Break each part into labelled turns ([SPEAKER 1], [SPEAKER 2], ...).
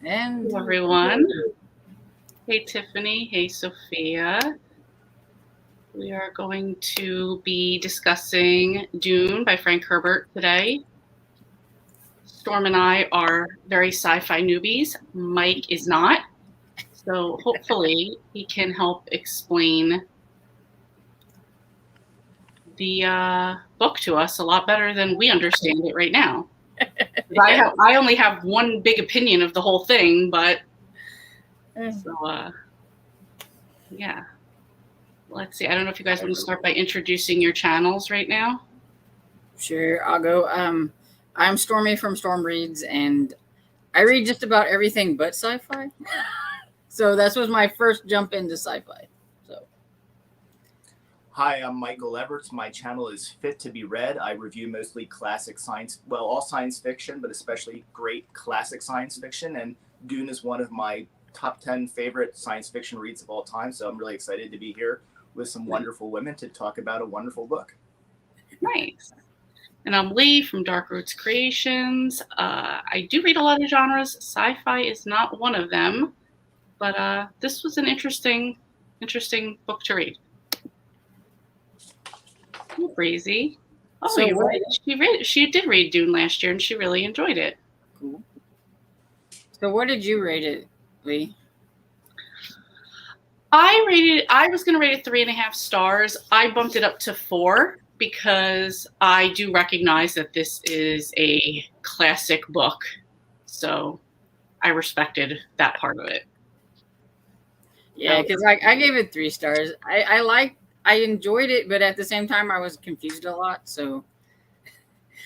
[SPEAKER 1] And
[SPEAKER 2] Hello, everyone. Hey, Tiffany. Hey, Sophia. We are going to be discussing Dune by Frank Herbert today. Storm and I are very sci-fi newbies. Mike is not. So hopefully he can help explain the book to us a lot better than we understand it right now.
[SPEAKER 1] Yeah.
[SPEAKER 2] I only have one big opinion of the whole thing, but so yeah. Let's see. I don't know if you guys want to start by introducing your channels right now.
[SPEAKER 1] Sure, I'll go. I'm Stormy from Storm Reads, and I read just about everything but sci-fi. So that was my first jump into sci-fi. So,
[SPEAKER 3] hi, I'm Michael Everts. My channel is Fit to Be Read. I review mostly classic science, well, all science fiction, but especially great classic science fiction. And Dune is one of my top 10 favorite science fiction reads of all time. So I'm really excited to be here with some wonderful women to talk about a wonderful book.
[SPEAKER 2] Nice. And I'm Lee from Dark Roots Creations. I do read a lot of genres. Sci-fi is not one of them, but this was an interesting book to read. Oh, Breezy. Oh,
[SPEAKER 1] So
[SPEAKER 2] you're
[SPEAKER 1] what-
[SPEAKER 2] right. She did read Dune last year, and she really enjoyed it.
[SPEAKER 1] cool. So what did you rate it, Lee?
[SPEAKER 2] I was going to rate it 3.5 stars. I bumped it up to 4 because I do recognize that this is a classic book. So I respected that part of it.
[SPEAKER 1] Yeah, because I gave it 3 stars. I enjoyed it, but at the same time, I was confused a lot. So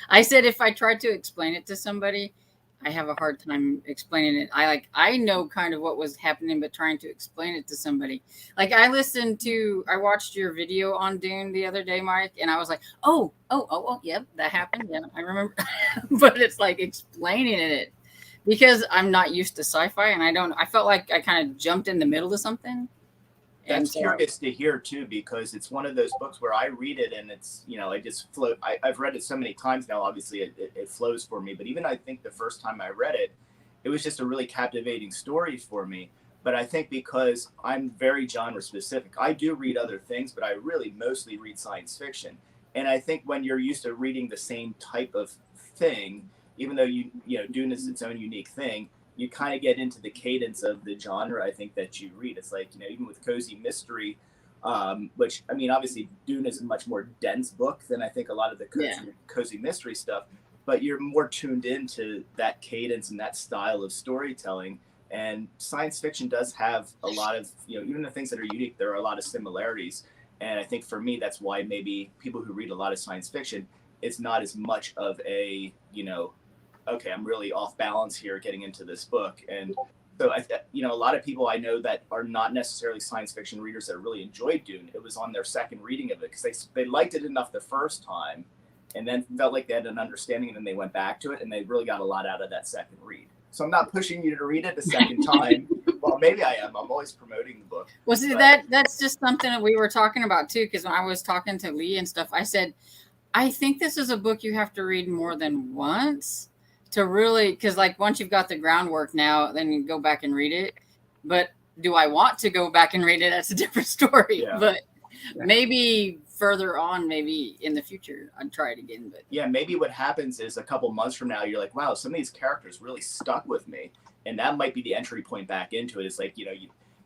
[SPEAKER 1] I said if I tried to explain it to somebody, I have a hard time explaining it. I know kind of what was happening, but trying to explain it to somebody. Like I watched your video on Dune the other day, Mike, and I was like, oh, yep, that happened. Yeah, I remember. But it's like explaining it because I'm not used to sci-fi, and I felt like I kind of jumped in the middle of something.
[SPEAKER 3] That's curious to hear too, because it's one of those books where I read it and it's, I just float. I've read it so many times now, obviously it flows for me. But even I think the first time I read it, it was just a really captivating story for me. But I think because I'm very genre specific, I do read other things, but I really mostly read science fiction. And I think when you're used to reading the same type of thing, even though Dune is its own unique thing, you kind of get into the cadence of the genre, I think, that you read. It's like, even with cozy mystery, which, I mean, obviously Dune is a much more dense book than I think a lot of the cozy mystery stuff, but you're more tuned into that cadence and that style of storytelling. And science fiction does have a lot of, even the things that are unique, there are a lot of similarities. And I think for me, that's why maybe people who read a lot of science fiction, it's not as much of a, okay, I'm really off balance here getting into this book. And so, a lot of people I know that are not necessarily science fiction readers that really enjoyed Dune, it was on their second reading of it because they liked it enough the first time and then felt like they had an understanding, and then they went back to it and they really got a lot out of that second read. So I'm not pushing you to read it a second time. Well, maybe I am. I'm always promoting the book.
[SPEAKER 1] Well, see, that's just something that we were talking about too, because when I was talking to Lee and stuff, I said, I think this is a book you have to read more than once to really, because like once you've got the groundwork now, then you go back and read it. But do I want to go back and read it? That's a different story.
[SPEAKER 3] Yeah.
[SPEAKER 1] But maybe further on, maybe in the future, I'd try it again. But
[SPEAKER 3] yeah, maybe what happens is a couple months from now, you're like, wow, some of these characters really stuck with me. And that might be the entry point back into it. It's like,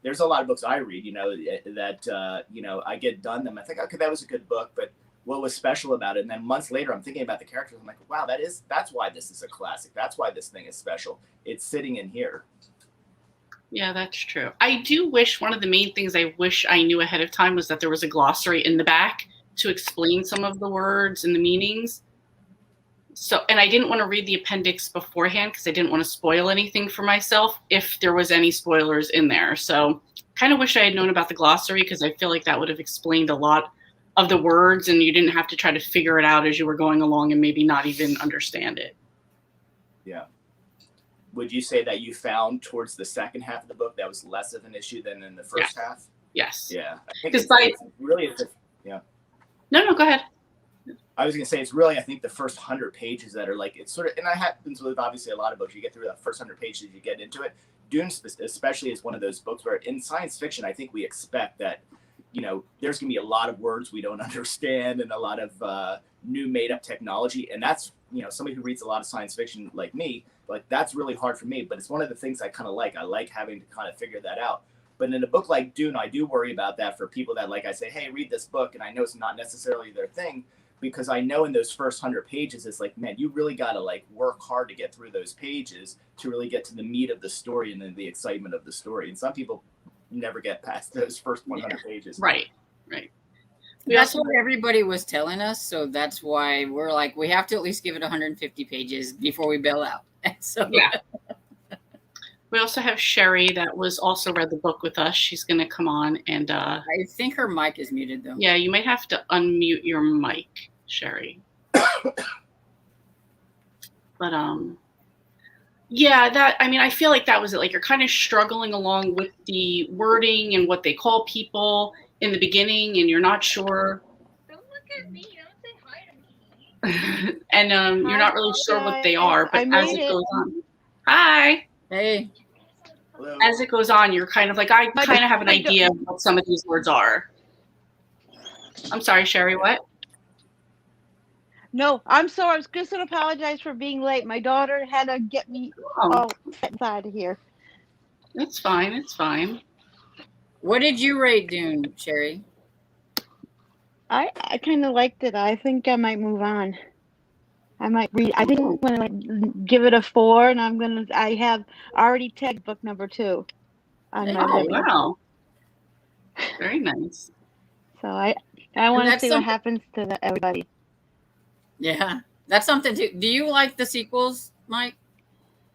[SPEAKER 3] there's a lot of books I read, that, I get done them. I think, okay, that was a good book, but what was special about it? And then months later, I'm thinking about the characters. I'm like, wow, that's why this is a classic. That's why this thing is special. It's sitting in here.
[SPEAKER 2] Yeah, that's true. I do wish one of the main things I wish I knew ahead of time was that there was a glossary in the back to explain some of the words and the meanings. So, and I didn't want to read the appendix beforehand because I didn't want to spoil anything for myself if there was any spoilers in there. So kind of wish I had known about the glossary because I feel like that would have explained a lot of the words and you didn't have to try to figure it out as you were going along and maybe not even understand it.
[SPEAKER 3] Yeah. Would you say that you found towards the second half of the book that was less of an issue than in the first half?
[SPEAKER 2] Yes.
[SPEAKER 3] Yeah. I think it's really, yeah.
[SPEAKER 2] No, go ahead.
[SPEAKER 3] I was gonna say it's really, I think, the first 100 pages that are like, it's sort of, and that happens with obviously a lot of books. You get through the first 100 pages, you get into it. Dune especially is one of those books where in science fiction, I think we expect that, there's gonna be a lot of words we don't understand and a lot of new made up technology, and that's somebody who reads a lot of science fiction like me, like that's really hard for me. But it's one of the things I kind of like. I like having to kind of figure that out. But in a book like Dune, I do worry about that for people that, like, I say, hey, read this book, and I know it's not necessarily their thing, because I know in those first 100 pages, it's like, man, you really got to like work hard to get through those pages to really get to the meat of the story and then the excitement of the story. And some people never get past those first 100 pages.
[SPEAKER 2] Right.
[SPEAKER 1] That's what everybody was telling us. So that's why we're like, we have to at least give it 150 pages before we bail out. So
[SPEAKER 2] yeah. We also have Sherry that was also read the book with us. She's going to come on and
[SPEAKER 1] I think her mic is muted though.
[SPEAKER 2] Yeah, you might have to unmute your mic, Sherry. But yeah, I feel like that was it. Like, you're kind of struggling along with the wording and what they call people in the beginning, and you're not sure.
[SPEAKER 4] Don't look at me. Don't say hi to me.
[SPEAKER 2] And you're not really sure what they are. But as it goes on, hi.
[SPEAKER 1] Hey.
[SPEAKER 3] Hello.
[SPEAKER 2] As it goes on, you're kind of like, I kind of have an idea of what some of these words are. I'm sorry, Sherry, what?
[SPEAKER 5] No, I'm sorry. I was just going to apologize for being late. My daughter had to get me all inside of here.
[SPEAKER 2] It's fine. It's fine.
[SPEAKER 1] What did you rate Dune, Sherry?
[SPEAKER 5] I kind of liked it. I think I might move on. I might read. I think I'm going to give it a 4, and I have already tagged book number 2 on my list.
[SPEAKER 2] Wow. Very nice.
[SPEAKER 5] So I want to see what happens to everybody.
[SPEAKER 1] Yeah, that's something too. Do you like the sequels, Mike?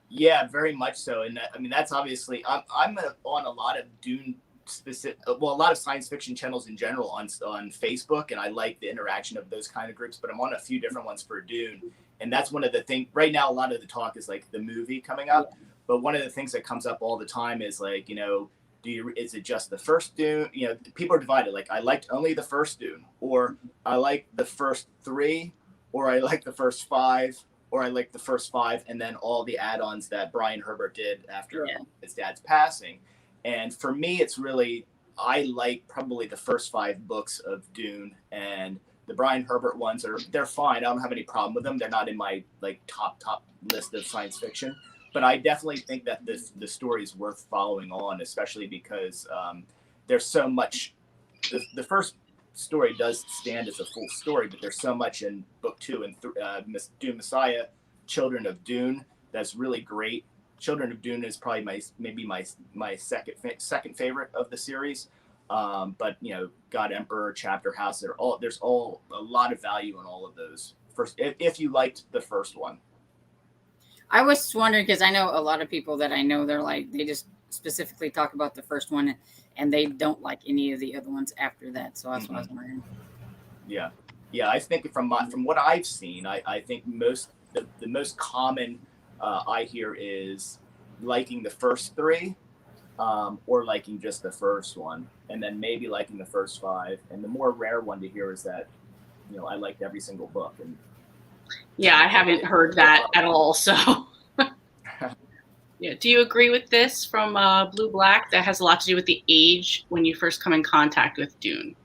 [SPEAKER 3] Yeah, very much so. And that's obviously, I'm on a lot of Dune specific, a lot of science fiction channels in general on Facebook, and I like the interaction of those kind of groups. But I'm on a few different ones for Dune, and that's one of the things right now. A lot of the talk is like the movie coming up, but one of the things that comes up all the time is like, is it just the first Dune? People are divided. Like, I liked only the first Dune, or I like the first 3. Or I like the first 5, or I like the first 5, and then all the add-ons that Brian Herbert did after his dad's passing. And for me, it's really, I like probably the first 5 books of Dune, and the Brian Herbert ones they're fine. I don't have any problem with them. They're not in my like top list of science fiction, but I definitely think that the story is worth following on, especially because there's so much. The first story does stand as a full story, but there's so much in book 2 and Dune Messiah, Children of Dune, that's really great. Children of Dune is probably my second favorite of the series. But God Emperor, Chapter House, there's all a lot of value in all of those. First, if you liked the first one.
[SPEAKER 1] I was wondering, because I know a lot of people that I know, they just specifically talk about the first one, and they don't like any of the other ones after that. So that's what I was wondering.
[SPEAKER 3] Yeah. I think from what I've seen, I think the most common I hear is liking the first 3, or liking just the first one, and then maybe liking the first 5. And the more rare one to hear is that I liked every single book. And
[SPEAKER 2] yeah, I haven't heard that at all. So. Yeah. Do you agree with this from Blue Black? That has a lot to do with the age when you first come in contact with Dune.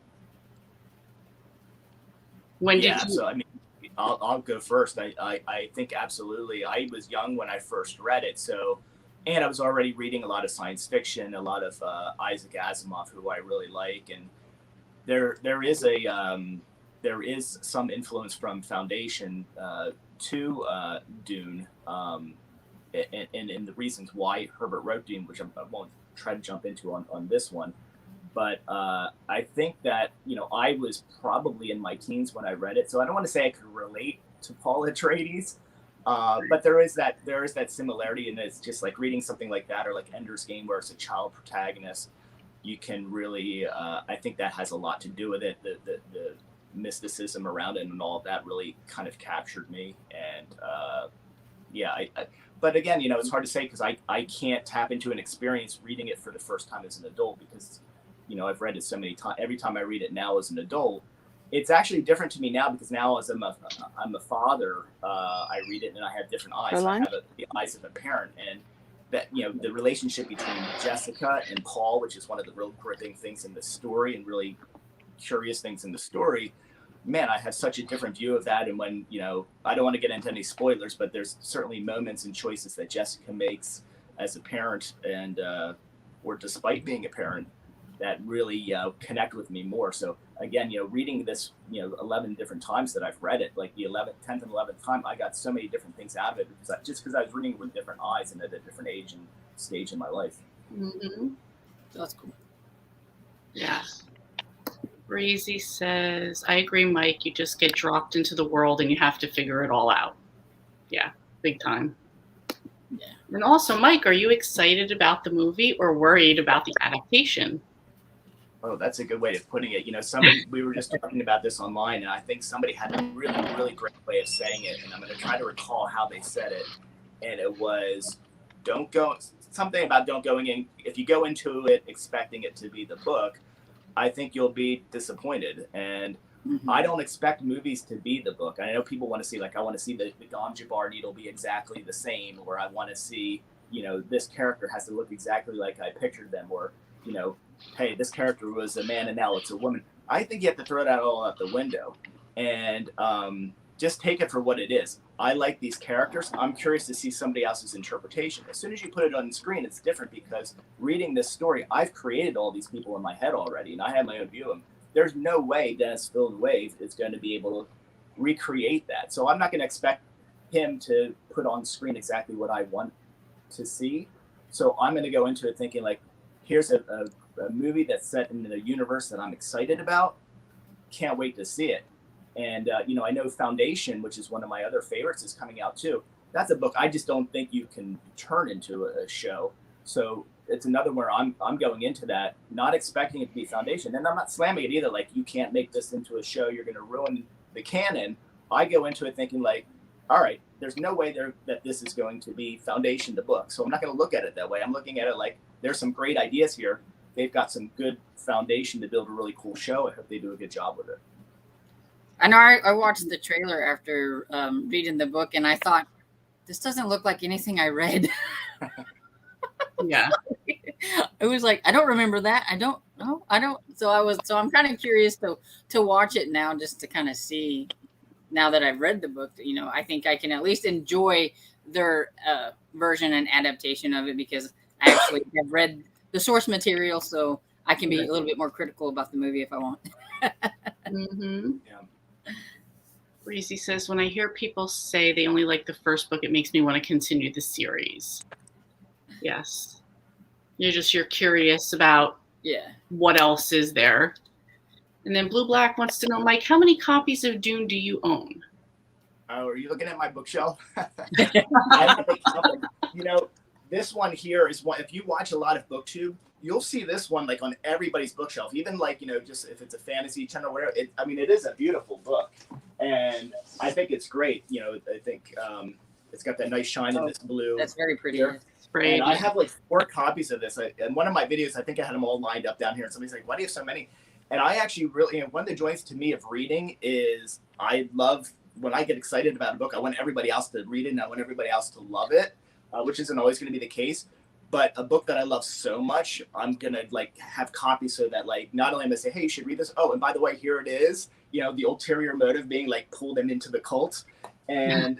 [SPEAKER 3] So I'll go first. I think absolutely. I was young when I first read it, and I was already reading a lot of science fiction, a lot of Isaac Asimov, who I really like, and there is some influence from Foundation to Dune. And the reasons why Herbert wrote Dune, which I won't try to jump into on this one. But I think that, I was probably in my teens when I read it. So I don't want to say I could relate to Paul Atreides, but there is that similarity. And it's just like reading something like that, or like Ender's Game, where it's a child protagonist. You can really, I think that has a lot to do with it. The mysticism around it and all of that really kind of captured me. And but again, it's hard to say because I can't tap into an experience reading it for the first time as an adult, because, I've read it so many times. Every time I read it now as an adult, it's actually different to me now because now as I'm a father, I read it and I have different eyes. I have the eyes of a parent, and that, you know, the relationship between Jessica and Paul, which is one of the real gripping things in the story and really curious things in the story. Man, I have such a different view of that. And when, you know, I don't want to get into any spoilers, but there's certainly moments and choices that Jessica makes as a parent and or despite being a parent that really connect with me more. So again, you know, reading this, you know, 11 different times that I've read it, like the 10th and 11th time, I got so many different things out of it because I was reading it with different eyes and at a different age and stage in my life.
[SPEAKER 2] Mm-hmm.
[SPEAKER 1] That's cool.
[SPEAKER 2] Yeah. Breezy says, I agree, Mike. You just get dropped into the world and you have to figure it all out. Yeah, big time.
[SPEAKER 1] Yeah.
[SPEAKER 2] And also, Mike, are you excited about the movie or worried about the adaptation?
[SPEAKER 3] Oh, that's a good way of putting it. You know, we were just talking about this online, and I think somebody had a really, really great way of saying it, and I'm going to try to recall how they said it. And it was, something about don't going in. If you go into it expecting it to be the book, I think you'll be disappointed. And I don't expect movies to be the book. I know people want to see, like, I want to see the Gom Jabbar needle be exactly the same, or I want to see, you know, this character has to look exactly like I pictured them, or, you know, hey, this character was a man and now it's a woman. I think you have to throw that all out the window and just take it for what it is. I like these characters. I'm curious to see somebody else's interpretation. As soon as you put it on the screen, it's different because reading this story, I've created all these people in my head already, and I have my own view of them. There's no way Dennis Villeneuve is going to be able to recreate that. So I'm not going to expect him to put on screen exactly what I want to see. So I'm going to go into it thinking, like, here's a movie that's set in a universe that I'm excited about. Can't wait to see it. And, you know, I know Foundation, which is one of my other favorites, is coming out too. That's a book I just don't think you can turn into a show. So it's another where I'm going into that, not expecting it to be Foundation. And I'm not slamming it either. Like, you can't make this into a show. You're going to ruin the canon. I go into it thinking, like, all right, there's no way that this is going to be Foundation, the book. So I'm not going to look at it that way. I'm looking at it like, there's some great ideas here. They've got some good foundation to build a really cool show. I hope they do a good job with it.
[SPEAKER 1] I know I watched the trailer after reading the book, and I thought, this doesn't look like anything I read.
[SPEAKER 2] Yeah.
[SPEAKER 1] It was like, I don't remember that. I don't know. So I'm kind of curious to watch it now, just to kind of see, now that I've read the book, you know, I think I can at least enjoy their version and adaptation of it, because I actually have read the source material, so I can be a little bit more critical about the movie if I want.
[SPEAKER 2] Mm-hmm.
[SPEAKER 3] Yeah.
[SPEAKER 2] Breezy says, when I hear people say they only like the first book, it makes me want to continue the series. Yes. You're curious about what else is there. And then Blue Black wants to know, Mike, how many copies of Dune do you own?
[SPEAKER 3] Oh, are you looking at my bookshelf? You know, this one here is one, if you watch a lot of BookTube, you'll see this one like on everybody's bookshelf, even like, you know, just if it's a fantasy channel or whatever. I mean, it is a beautiful book, and I think it's great. You know, I think it's got that nice shine in this blue.
[SPEAKER 1] That's very pretty.
[SPEAKER 3] Here. And I have like 4 copies of this. In one of my videos, I think I had them all lined up down here, and somebody's like, why do you have so many? And I actually really, you know, one of the joys to me of reading is I love, when I get excited about a book, I want everybody else to read it, and I want everybody else to love it, which isn't always going to be the case. But a book that I love so much, I'm going to like have copies so that like, not only am I say, hey, you should read this. Oh, and by the way, here it is. You know, the ulterior motive being like pull them into the cult. And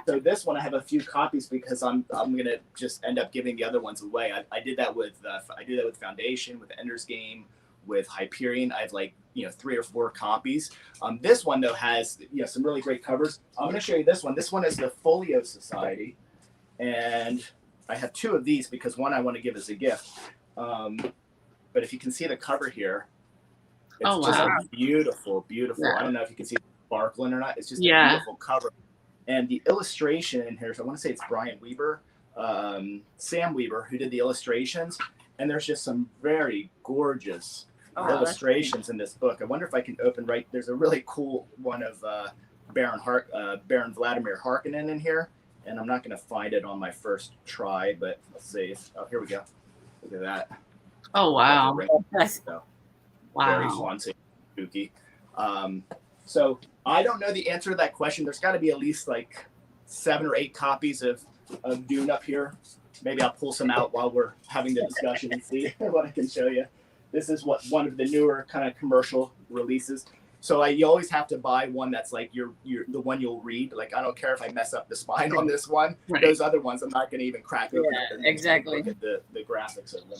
[SPEAKER 3] so this one, I have a few copies because I'm going to just end up giving the other ones away. I did that with Foundation, with Ender's Game, with Hyperion. I have like, you know, 3 or 4 copies. This one though has, you know, some really great covers. I'm going to show you this one. This one is the Folio Society, and I have 2 of these because one I want to give as a gift. But if you can see the cover here, it's just a beautiful. Yeah. I don't know if you can see it sparkling or not. It's just a beautiful cover. And the illustration in here, so I want to say it's Brian Weber, Sam Weber, who did the illustrations. And there's just some very gorgeous illustrations in this book. I wonder if I can open there's a really cool one of Baron Vladimir Harkonnen in here. And I'm not going to find it on my first try, but let's see. Oh, here we go. Look at that.
[SPEAKER 2] Oh, wow.
[SPEAKER 3] So, very haunting, spooky. So I don't know the answer to that question. There's got to be at least like 7 or 8 copies of Dune up here. Maybe I'll pull some out while we're having the discussion and see what I can show you. This is one of the newer kind of commercial releases. So you always have to buy one that's like the one you'll read. Like, I don't care if I mess up the spine on this one. Right. Those other ones, I'm not going to even crack open.
[SPEAKER 1] Yeah, exactly.
[SPEAKER 3] Look at the graphics of them.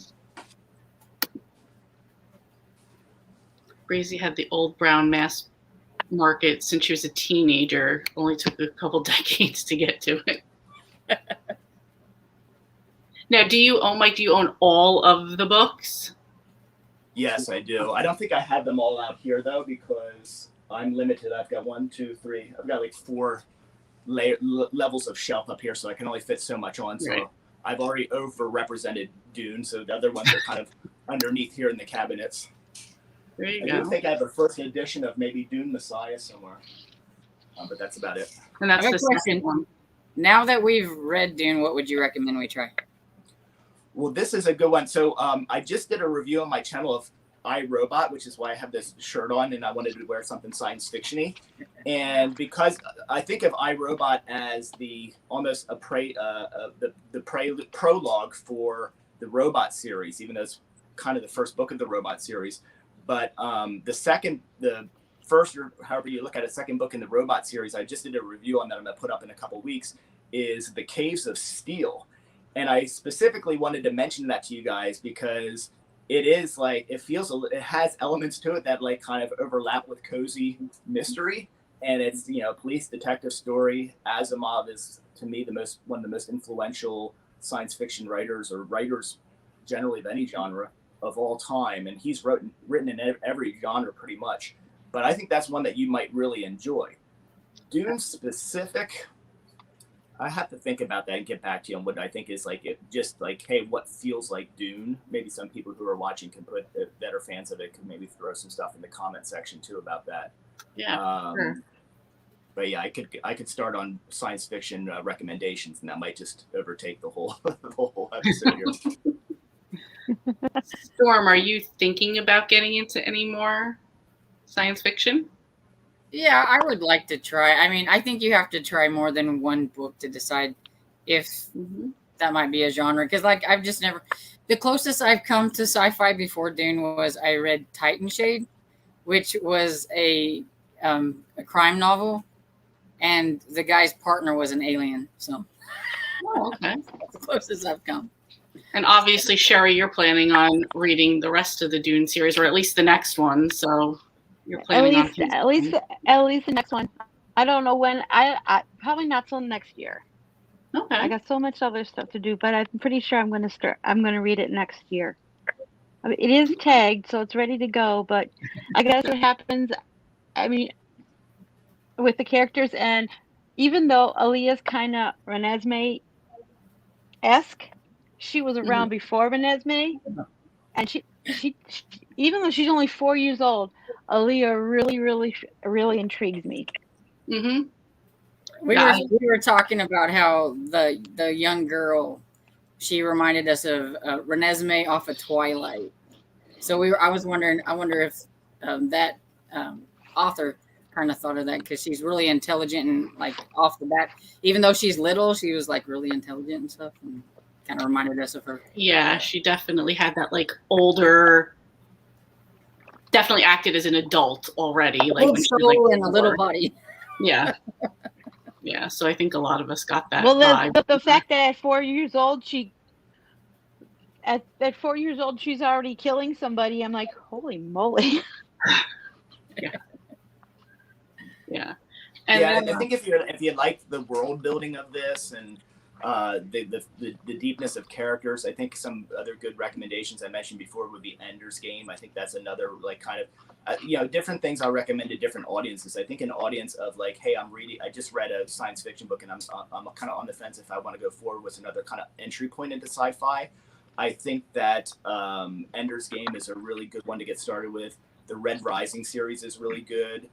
[SPEAKER 2] Breezy had the old brown mass market since she was a teenager. Only took a couple decades to get to it. Now, Mike, do you own all of the books?
[SPEAKER 3] Yes, I do. I don't think I have them all out here, though, because I'm limited. I've got 1, 2, 3. I've got like 4 levels of shelf up here, so I can only fit so much on. So right. I've already overrepresented Dune, so the other ones are kind of underneath here in the cabinets.
[SPEAKER 2] There you go.
[SPEAKER 3] I do think I have a first edition of maybe Dune Messiah somewhere, but that's about it.
[SPEAKER 2] And that's the second one.
[SPEAKER 1] Now that we've read Dune, what would you recommend we try?
[SPEAKER 3] Well, this is a good one. So I just did a review on my channel of iRobot, which is why I have this shirt on, and I wanted to wear something science fiction-y. And because I think of iRobot as almost the prologue for the Robot series, even though it's kind of the first book of the Robot series. But the first, or however you look at it, second book in the Robot series, I just did a review on that I'm going to put up in a couple weeks, is The Caves of Steel. And I specifically wanted to mention that to you guys because it is like, it has elements to it that like kind of overlap with cozy mystery. And it's, police detective story. Asimov is, to me, one of the most influential science fiction writers, or writers generally of any genre, of all time. And he's written in every genre pretty much. But I think that's one that you might really enjoy. Dune specific, I have to think about that and get back to you on what I think is like, hey, what feels like Dune. Maybe some people who are watching can that are fans of it can maybe throw some stuff in the comment section too about that.
[SPEAKER 2] Yeah. Sure.
[SPEAKER 3] But yeah, I could start on science fiction recommendations, and that might just overtake the whole episode here.
[SPEAKER 2] Storm, are you thinking about getting into any more science fiction?
[SPEAKER 1] Yeah, I would like to try. I mean, I think you have to try more than one book to decide if that might be a genre. Because, like, I've just never... The closest I've come to sci-fi before Dune was I read Titan Shade, which was a crime novel, and the guy's partner was an alien. So,
[SPEAKER 2] okay.
[SPEAKER 1] That's the closest I've come.
[SPEAKER 2] And obviously, Sherry, you're planning on reading the rest of the Dune series, or at least the next one. So you're planning
[SPEAKER 5] at least the next one. I don't know when. I probably not till next year.
[SPEAKER 2] Okay.
[SPEAKER 5] I got so much other stuff to do, but I'm pretty sure I'm going to read it next year. I mean, it is tagged, so it's ready to go. But I guess what happens, I mean, with the characters, and even though Aaliyah's kind of Renesmee-esque, she was around before Renesmee, and she even though she's only 4 years old, Aaliyah really intrigues me.
[SPEAKER 2] Mm-hmm.
[SPEAKER 1] We were talking about how the young girl, she reminded us of Renesmee off of Twilight. So I wonder if that author kind of thought of that, because she's really intelligent and like off the bat, even though she's little, she was like really intelligent and stuff, and kind of reminded us of her.
[SPEAKER 2] Yeah, she definitely had that like older, definitely acted as an adult already, like
[SPEAKER 1] old soul and a little body.
[SPEAKER 2] Yeah. Yeah, so I think a lot of us got that.
[SPEAKER 5] Well,
[SPEAKER 2] vibe.
[SPEAKER 5] the fact that at 4 years old at 4 years old she's already killing somebody, I'm like, holy moly.
[SPEAKER 2] Yeah. Yeah.
[SPEAKER 3] And I think if you like the world building of this and the deepness of characters, I think some other good recommendations I mentioned before would be Ender's Game. I think that's another like kind of different things I'll recommend to different audiences. I think an audience of like, hey, I just read a science fiction book and I'm kind of on the fence if I want to go forward with another kind of entry point into sci-fi. I think that Ender's Game is a really good one to get started with. The Red Rising series is really good.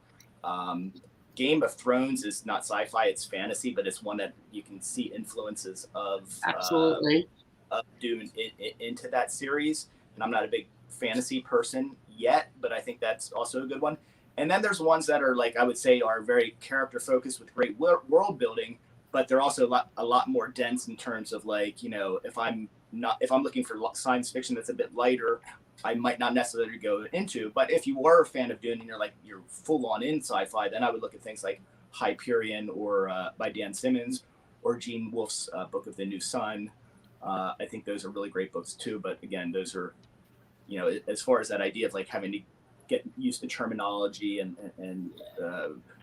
[SPEAKER 3] Game of Thrones is not sci-fi, it's fantasy, but it's one that you can see influences of
[SPEAKER 2] absolutely
[SPEAKER 3] of Dune into that series. And I'm not a big fantasy person yet, but I think that's also a good one. And then there's ones that are like I would say are very character focused with great world building, but they're also a lot more dense in terms of like, you know, if I'm looking for science fiction that's a bit lighter, I might not necessarily go into. But if you were a fan of Dune and you're full on in sci-fi, then I would look at things like Hyperion or by Dan Simmons or Gene Wolfe's Book of the New Sun. I think those are really great books too. But again, those are, you know, as far as that idea of like having to get used to terminology and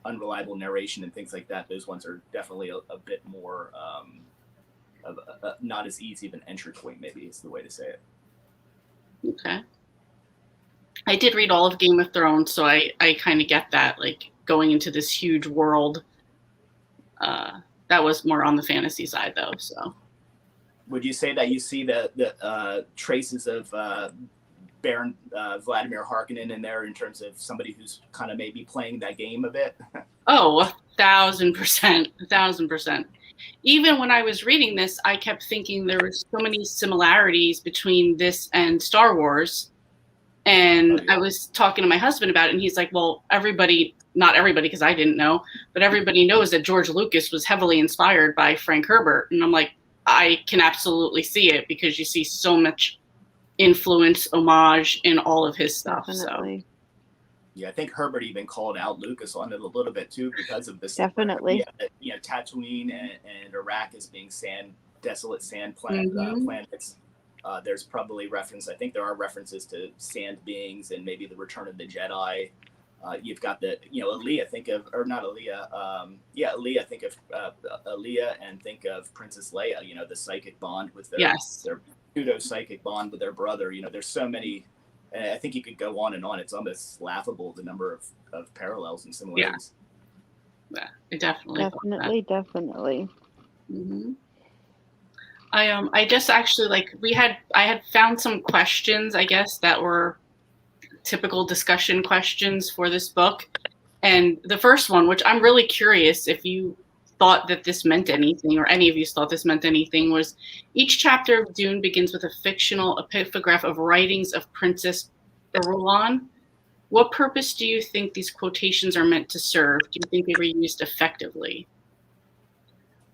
[SPEAKER 3] unreliable narration and things like that, those ones are definitely a bit more not as easy of an entry point, maybe is the way to say it.
[SPEAKER 2] Okay. I did read all of Game of Thrones, so I kind of get that, like going into this huge world. That was more on the fantasy side though. So
[SPEAKER 3] would you say that you see the traces of Baron Vladimir Harkonnen in there in terms of somebody who's kind of maybe playing that game a bit?
[SPEAKER 2] Oh, 1,000%, 1,000%. Even when I was reading this, I kept thinking there were so many similarities between this and Star Wars. And I was talking to my husband about it, and he's like, well, not everybody, because I didn't know, but everybody knows that George Lucas was heavily inspired by Frank Herbert. And I'm like, I can absolutely see it, because you see so much influence, homage in all of his stuff.
[SPEAKER 5] Definitely.
[SPEAKER 2] So.
[SPEAKER 3] Yeah, I think Herbert even called out Lucas on it a little bit too, because of this.
[SPEAKER 5] Definitely.
[SPEAKER 3] Yeah, Tatooine and Arrakis being desolate sand planets. There's probably reference. I think there are references to sand beings and maybe the Return of the Jedi. You've got Aaliyah. Think of, or not Aaliyah. Aaliyah. Think of Aaliyah and think of Princess Leia. You know, the psychic bond with their pseudo psychic bond with their brother. You know, there's so many. I think you could go on and on. It's almost laughable, the number of parallels and similarities.
[SPEAKER 2] Yeah, definitely.
[SPEAKER 5] Definitely.
[SPEAKER 2] Mm-hmm. I just actually I had found some questions, I guess, that were typical discussion questions for this book. And the first one, which I'm really curious if you thought that this meant anything, or any of you thought this meant anything, was each chapter of Dune begins with a fictional epigraph of writings of Princess Erulan. What purpose do you think these quotations are meant to serve? Do you think they were used effectively?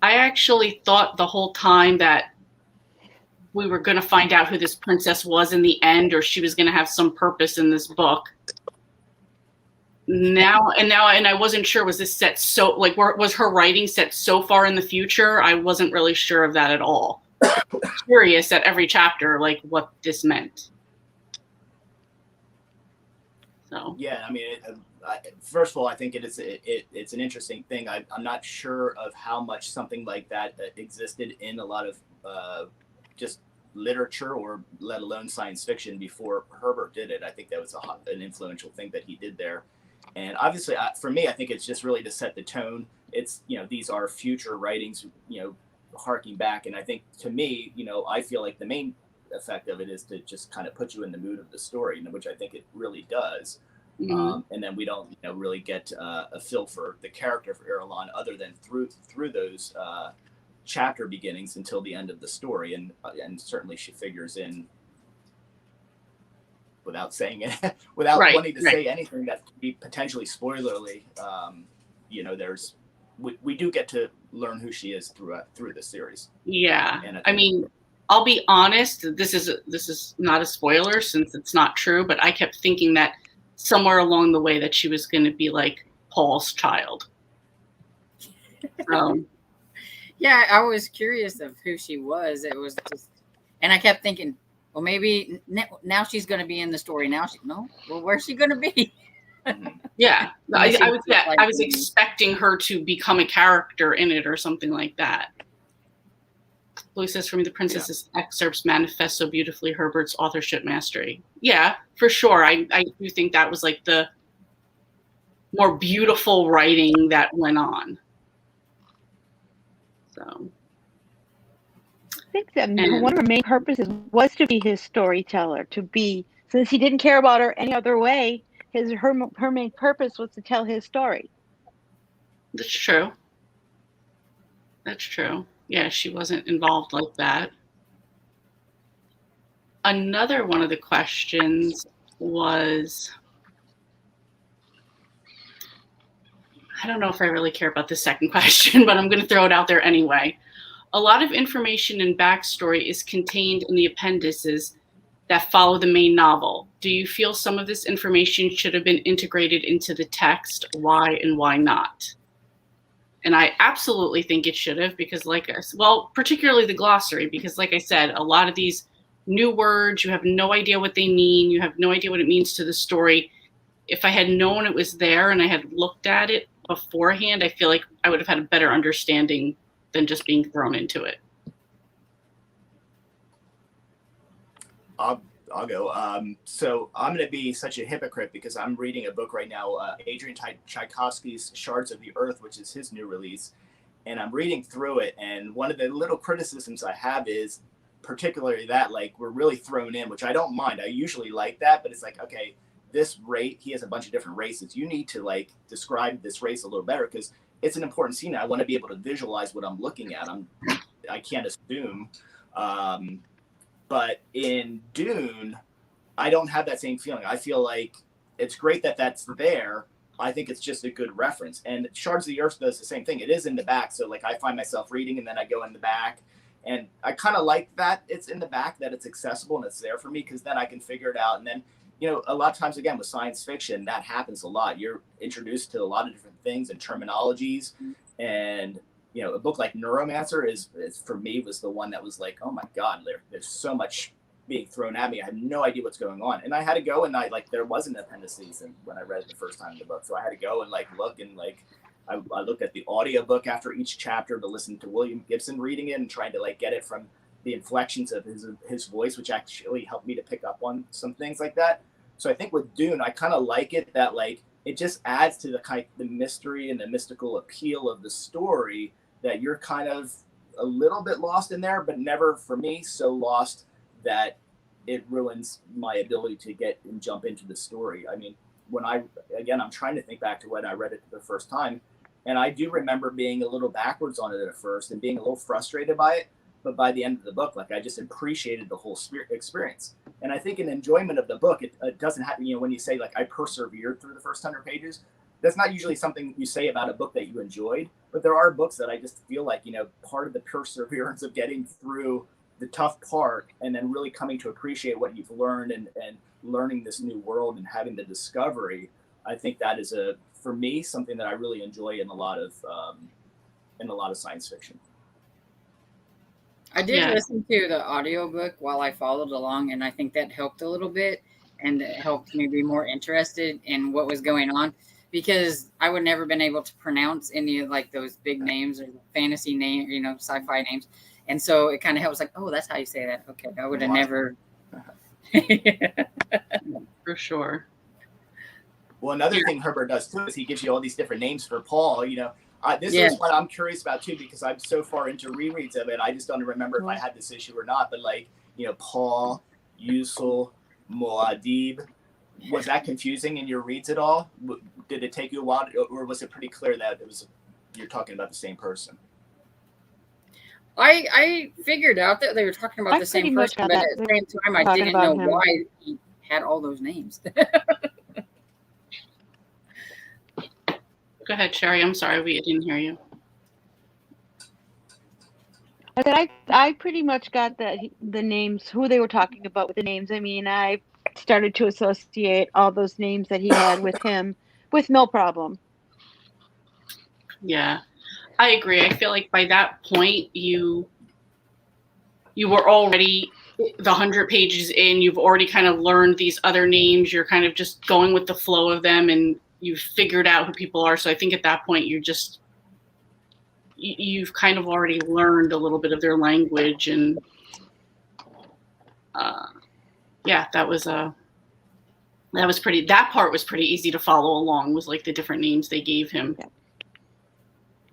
[SPEAKER 2] I actually thought the whole time that we were going to find out who this princess was in the end, or she was going to have some purpose in this book. And I wasn't sure, was this set so, like, was her writing set so far in the future? I wasn't really sure of that at all. Curious at every chapter, like, what this meant. So
[SPEAKER 3] yeah, I mean, first of all, I think it's an interesting thing. I'm not sure of how much something like that existed in a lot of just literature, or let alone science fiction, before Herbert did it. I think that was an influential thing that he did there. And obviously, for me, I think it's just really to set the tone. It's, these are future writings, harking back. And I think, to me, I feel like the main effect of it is to just kind of put you in the mood of the story, which I think it really does. Mm-hmm. And then we don't, really get a feel for the character for Erulan other than through those chapter beginnings until the end of the story. And certainly she figures in, without saying it, without wanting to say anything that could be potentially spoilerly, we do get to learn who she is through the series.
[SPEAKER 2] Yeah, and I mean, I'll be honest. This is not a spoiler since it's not true, but I kept thinking that somewhere along the way that she was going to be like Paul's child.
[SPEAKER 1] Yeah, I was curious of who she was. It was just, and I kept thinking, well, maybe now she's going to be in the story. Well, where's she going to be?
[SPEAKER 2] Yeah, I was expecting her to become a character in it or something like that. Louis says, for me, the princess's excerpts manifest so beautifully Herbert's authorship mastery. Yeah, for sure. I do think that was like the more beautiful writing that went on. So
[SPEAKER 5] I think that one of her main purposes was to be his storyteller, since he didn't care about her any other way, her main purpose was to tell his story.
[SPEAKER 2] That's true. Yeah, she wasn't involved like that. Another one of the questions was, I don't know if I really care about the second question, but I'm going to throw it out there anyway. A lot of information and backstory is contained in the appendices that follow the main novel. Do you feel some of this information should have been integrated into the text? Why and why not? And I absolutely think it should have, because particularly the glossary, because like I said, a lot of these new words, you have no idea what they mean. You have no idea what it means to the story. If I had known it was there and I had looked at it beforehand, I feel like I would have had a better understanding than just being thrown into it.
[SPEAKER 3] I'll go. So I'm going to be such a hypocrite because I'm reading a book right now, Adrian Tchaikovsky's Shards of the Earth, which is his new release. And I'm reading through it. And one of the little criticisms I have is particularly that, like, we're really thrown in, which I don't mind. I usually like that, but it's like, okay, this race, he has a bunch of different races. You need to like describe this race a little better because it's an important scene. I want to be able to visualize what I'm looking at. I can't assume. But in Dune, I don't have that same feeling. I feel like it's great that that's there. I think it's just a good reference. And Shards of the Earth does the same thing. It is in the back. So like I find myself reading and then I go in the back. And I kind of like that it's in the back, that it's accessible and it's there for me because then I can figure it out. And then, you know, a lot of times, again, with science fiction, that happens a lot. You're introduced to a lot of different things and terminologies. And, you know, a book like Neuromancer is for me, was the one that was like, oh, my God, there's so much being thrown at me. I have no idea what's going on. And I had to go and there wasn't appendices when I read it the first time in the book. So I had to go and like look and like I looked at the audiobook after each chapter to listen to William Gibson reading it and trying to like get it from the inflections of his voice, which actually helped me to pick up on some things like that. So I think with Dune, I kind of like it that like it just adds to the mystery and the mystical appeal of the story that you're kind of a little bit lost in there, but never for me so lost that it ruins my ability to get and jump into the story. I mean, I'm trying to think back to when I read it the first time, and I do remember being a little backwards on it at first and being a little frustrated by it. But by the end of the book, like I just appreciated the whole experience. And I think an enjoyment of the book, it doesn't happen, you know, when you say like I persevered through the first 100 pages, that's not usually something you say about a book that you enjoyed. But there are books that I just feel like, you know, part of the perseverance of getting through the tough part and then really coming to appreciate what you've learned and learning this new world and having the discovery. I think that is for me, something that I really enjoy in a lot of science fiction.
[SPEAKER 1] I did listen to the audiobook while I followed along, and I think that helped a little bit, and it helped me be more interested in what was going on, because I would never been able to pronounce any of like those big names or fantasy names, you know, sci-fi names. And so it kind of helps like, oh, that's how you say that. Okay. I would have never.
[SPEAKER 2] For sure.
[SPEAKER 3] Well, another thing Herbert does too is he gives you all these different names for Paul, you know. This is what I'm curious about too, because I'm so far into rereads of it. I just don't remember if I had this issue or not. But like, you know, Paul, Yusul, Muad'Dib, was that confusing in your reads at all? Did it take you a while, or was it pretty clear that you're talking about the same person?
[SPEAKER 1] I figured out that they were talking about the same person, but at the same time, I didn't know why he had all those names.
[SPEAKER 2] Go ahead, Sherry. I'm sorry, we didn't hear you.
[SPEAKER 5] I pretty much got the names, who they were talking about with the names. I mean, I started to associate all those names that he had with him with no problem.
[SPEAKER 2] Yeah, I agree. I feel like by that point, you were already the 100 pages in. You've already kind of learned these other names. You're kind of just going with the flow of them, and you've figured out who people are. So I think at that point, you've kind of already learned a little bit of their language. And that part was pretty easy to follow along, was like the different names they gave him.
[SPEAKER 5] Yeah.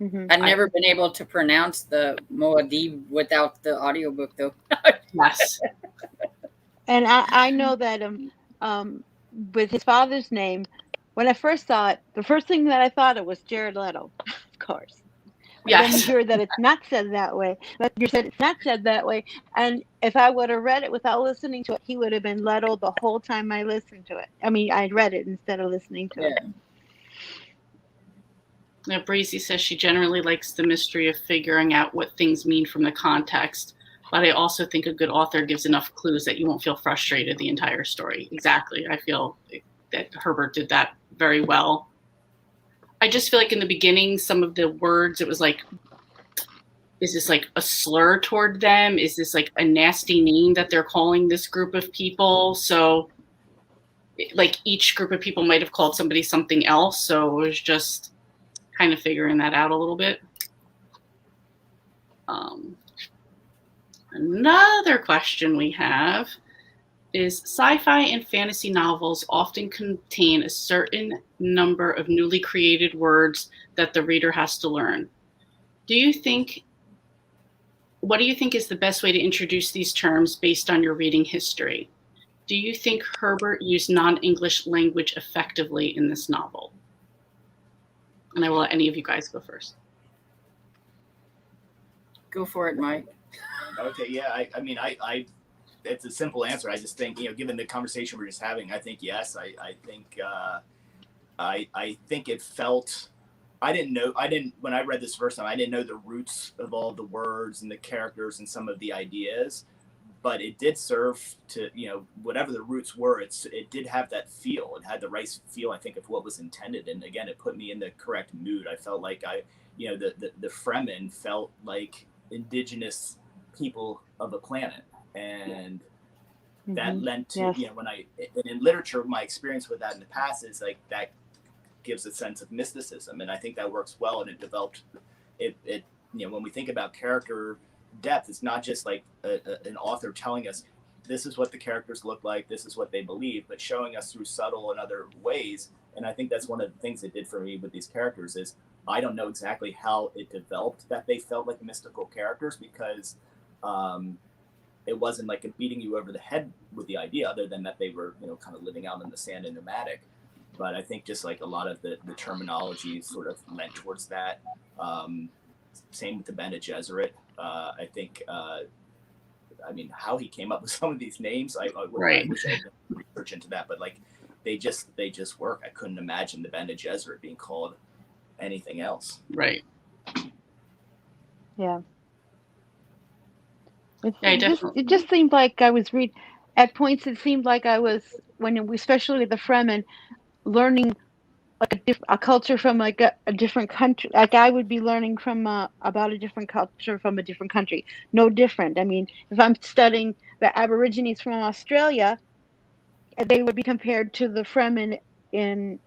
[SPEAKER 5] Mm-hmm.
[SPEAKER 1] I've never been able to pronounce the Muad'Dib without the audiobook though.
[SPEAKER 2] Yes.
[SPEAKER 5] And I know that with his father's name, when I first saw it, the first thing that I thought it was Jared Leto, of course.
[SPEAKER 2] Yes.
[SPEAKER 5] Then you hear that it's not said that way. But you said it's not said that way. And if I would have read it without listening to it, he would have been Leto the whole time I listened to it. I mean, I read it instead of listening to it.
[SPEAKER 2] Now, Breezy says she generally likes the mystery of figuring out what things mean from the context, but I also think a good author gives enough clues that you won't feel frustrated the entire story. Exactly. I feel that Herbert did that very well. I just feel like in the beginning, some of the words, it was like, is this like a slur toward them? Is this like a nasty name that they're calling this group of people? So like each group of people might have called somebody something else. So it was just kind of figuring that out a little bit. Another question we have is sci-fi and fantasy novels often contain a certain number of newly created words that the reader has to learn. What do you think is the best way to introduce these terms based on your reading history? Do you think Herbert used non-English language effectively in this novel? And I will let any of you guys go first.
[SPEAKER 1] Go for it, Mike.
[SPEAKER 3] Okay, yeah. I mean, it's a simple answer. I just think, given the conversation we're just having, I think yes. I think it felt. When I read this first time, I didn't know the roots of all the words and the characters and some of the ideas, but it did serve to, whatever the roots were, it did have that feel. It had the right feel, I think, of what was intended. And again, it put me in the correct mood. I felt like the Fremen felt like indigenous people of a planet. And that lent to,
[SPEAKER 5] yes.
[SPEAKER 3] And in literature, my experience with that in the past is like that gives a sense of mysticism. And I think that works well. And it developed when we think about character depth, it's not just like an author telling us this is what the characters look like, this is what they believe, but showing us through subtle and other ways. And I think that's one of the things it did for me with these characters is I don't know exactly how it developed that they felt like mystical characters, because it wasn't like beating you over the head with the idea, other than that they were kind of living out in the sand and nomadic. But I think just like a lot of the terminology sort of lent towards that. Same with the Bene Gesserit. I think, how he came up with some of these names, I wish I had done research into that, but like they just work. I couldn't imagine the Bene Gesserit being called anything else.
[SPEAKER 2] Right.
[SPEAKER 5] Yeah.
[SPEAKER 2] Definitely.
[SPEAKER 5] It just seemed like I was at points. It seemed like I was especially with the Fremen, learning like a culture from like a different country. Like I would be learning from about a different culture from a different country. No different. I mean, if I'm studying the Aborigines from Australia, they would be compared to the Fremen in.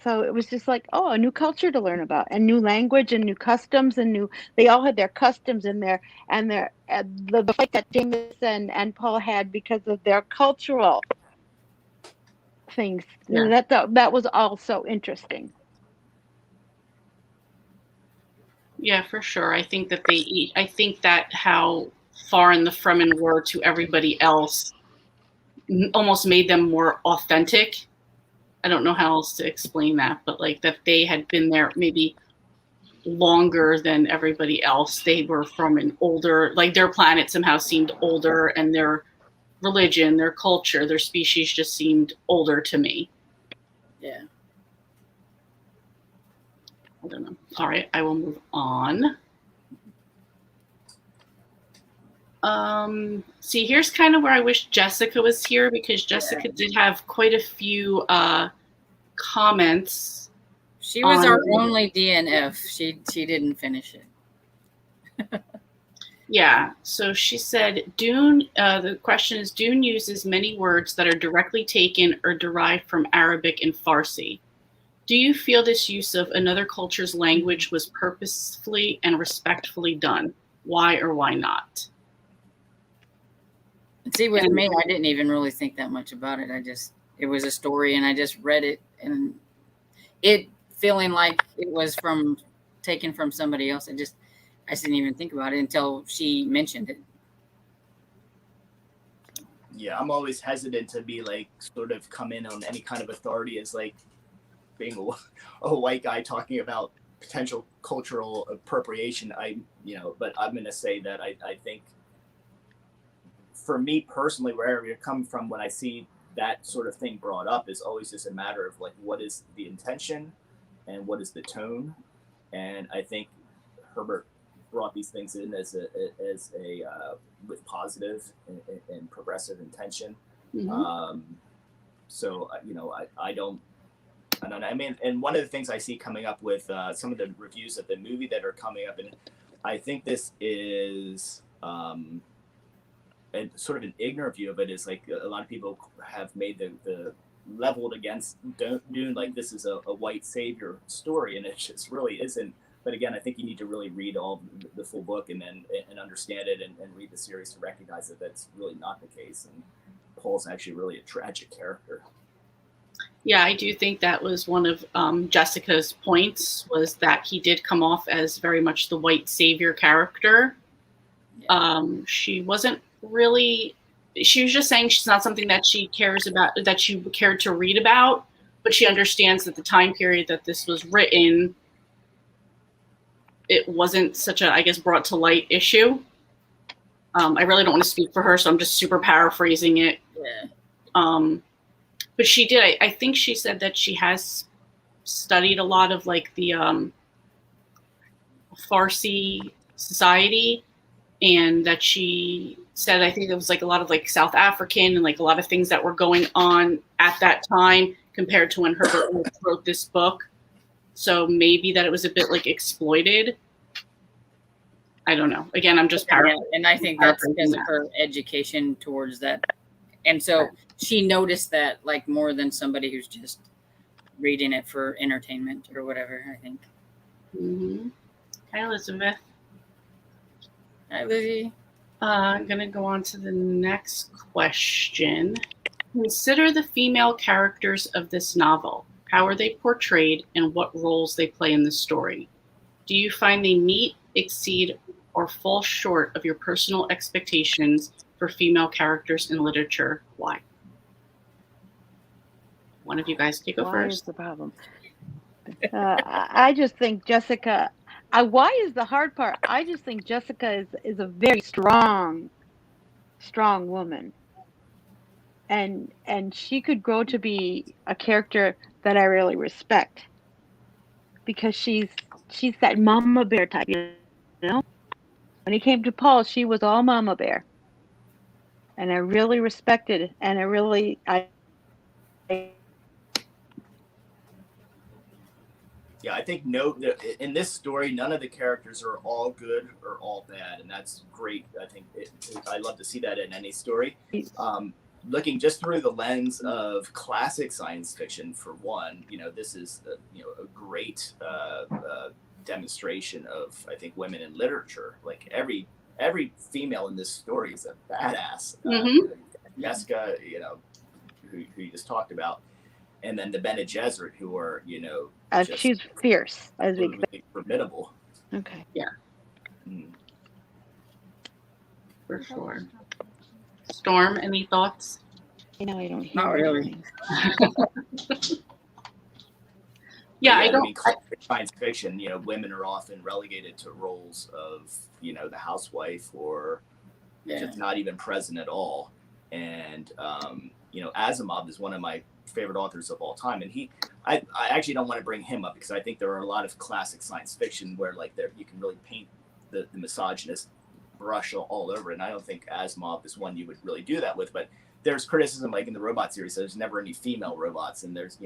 [SPEAKER 5] So it was just like, oh, a new culture to learn about, and new language, and new customs, and they all had their customs in there, and the fight that James and Paul had because of their cultural things.
[SPEAKER 2] Yeah.
[SPEAKER 5] That was all so interesting.
[SPEAKER 2] Yeah, for sure. I think that how foreign the Fremen were to everybody else almost made them more authentic. I don't know how else to explain that, but like that they had been there maybe longer than everybody else. They were from an older, like their planet somehow seemed older, and their religion, their culture, their species just seemed older to me.
[SPEAKER 1] Yeah.
[SPEAKER 2] I don't know. All right, I will move on. See, here's kind of where I wish Jessica was here, because Jessica did have quite a few comments.
[SPEAKER 1] She was our only DNF. She didn't finish it.
[SPEAKER 2] Yeah, so she said, Dune, the question is, Dune uses many words that are directly taken or derived from Arabic and Farsi. Do you feel this use of another culture's language was purposefully and respectfully done? Why or why not?
[SPEAKER 1] See, with me, I didn't even really think that much about it. It was a story, and I just read it, and it feeling like it was taken from somebody else. I just didn't even think about it until she mentioned it.
[SPEAKER 3] Yeah, I'm always hesitant to be like sort of come in on any kind of authority as like being a white guy talking about potential cultural appropriation. But I'm going to say that I think for me personally, wherever you come from, when I see that sort of thing brought up, is always just a matter of like, what is the intention? and what is the tone. And I think Herbert brought these things in as a with positive and progressive intention.
[SPEAKER 2] Mm-hmm.
[SPEAKER 3] So I don't. I mean, and one of the things I see coming up with some of the reviews of the movie that are coming up, and I think this is sort of an ignorant view of it, is like a lot of people have made the leveled against Dune, like this is a white savior story, and it just really isn't. But again, I think you need to really read all the full book and then and understand it and read the series to recognize that that's really not the case. And Paul's actually really a tragic character.
[SPEAKER 2] Yeah, I do think that was one of Jessica's points, was that he did come off as very much the white savior character. Yeah. She wasn't really, she was just saying she's not something that she cares about, that she cared to read about, but she understands that the time period that this was written, it wasn't such a, I guess, brought to light issue. I really don't want to speak for her, so I'm just super paraphrasing it. Yeah. But she did. I think she said that she has studied a lot of like the Farsi society, and that she said, I think it was like a lot of like South African and like a lot of things that were going on at that time compared to when Herbert wrote this book. So maybe that it was a bit like exploited. I don't know. Again, I'm just paraphrasing.
[SPEAKER 1] And I think that's because of her education towards that. And so she noticed that like more than somebody who's just reading it for entertainment or whatever, I think.
[SPEAKER 2] Mm-hmm. Hi, Elizabeth.
[SPEAKER 1] Hi, Lizzie.
[SPEAKER 2] I'm going to go on to the next question. Consider the female characters of this novel. How are they portrayed and what roles they play in the story? Do you find they meet, exceed, or fall short of your personal expectations for female characters in literature? Why? One of you guys can go first.
[SPEAKER 5] Why is the problem? I just think Jessica. Why is the hard part? I just think Jessica is a very strong woman, and she could grow to be a character that I really respect, because she's that mama bear type, you know. When it came to Paul, she was all mama bear, and I really respected, and
[SPEAKER 3] Yeah, I think in this story, none of the characters are all good or all bad, and that's great. I think I love to see that in any story. Looking just through the lens of classic science fiction, for one, this is a great demonstration of, I think, women in literature. Like every female in this story is a badass.
[SPEAKER 2] Mm-hmm.
[SPEAKER 3] Jessica, who you just talked about, and then the Bene Gesserit, who are
[SPEAKER 5] she's fierce, as we
[SPEAKER 3] really formidable.
[SPEAKER 5] Okay.
[SPEAKER 2] Yeah. For sure. Storm, any thoughts?
[SPEAKER 5] I don't hear.
[SPEAKER 1] Not really.
[SPEAKER 2] Yeah, I don't.
[SPEAKER 3] I mean, science fiction, women are often relegated to roles of, the housewife or just not even present at all. And, Asimov is one of my favorite authors of all time. And I actually don't want to bring him up because I think there are a lot of classic science fiction where you can really paint the misogynist brush all over it. And I don't think Asimov is one you would really do that with, but there's criticism, like in the robot series, there's never any female robots, and there's,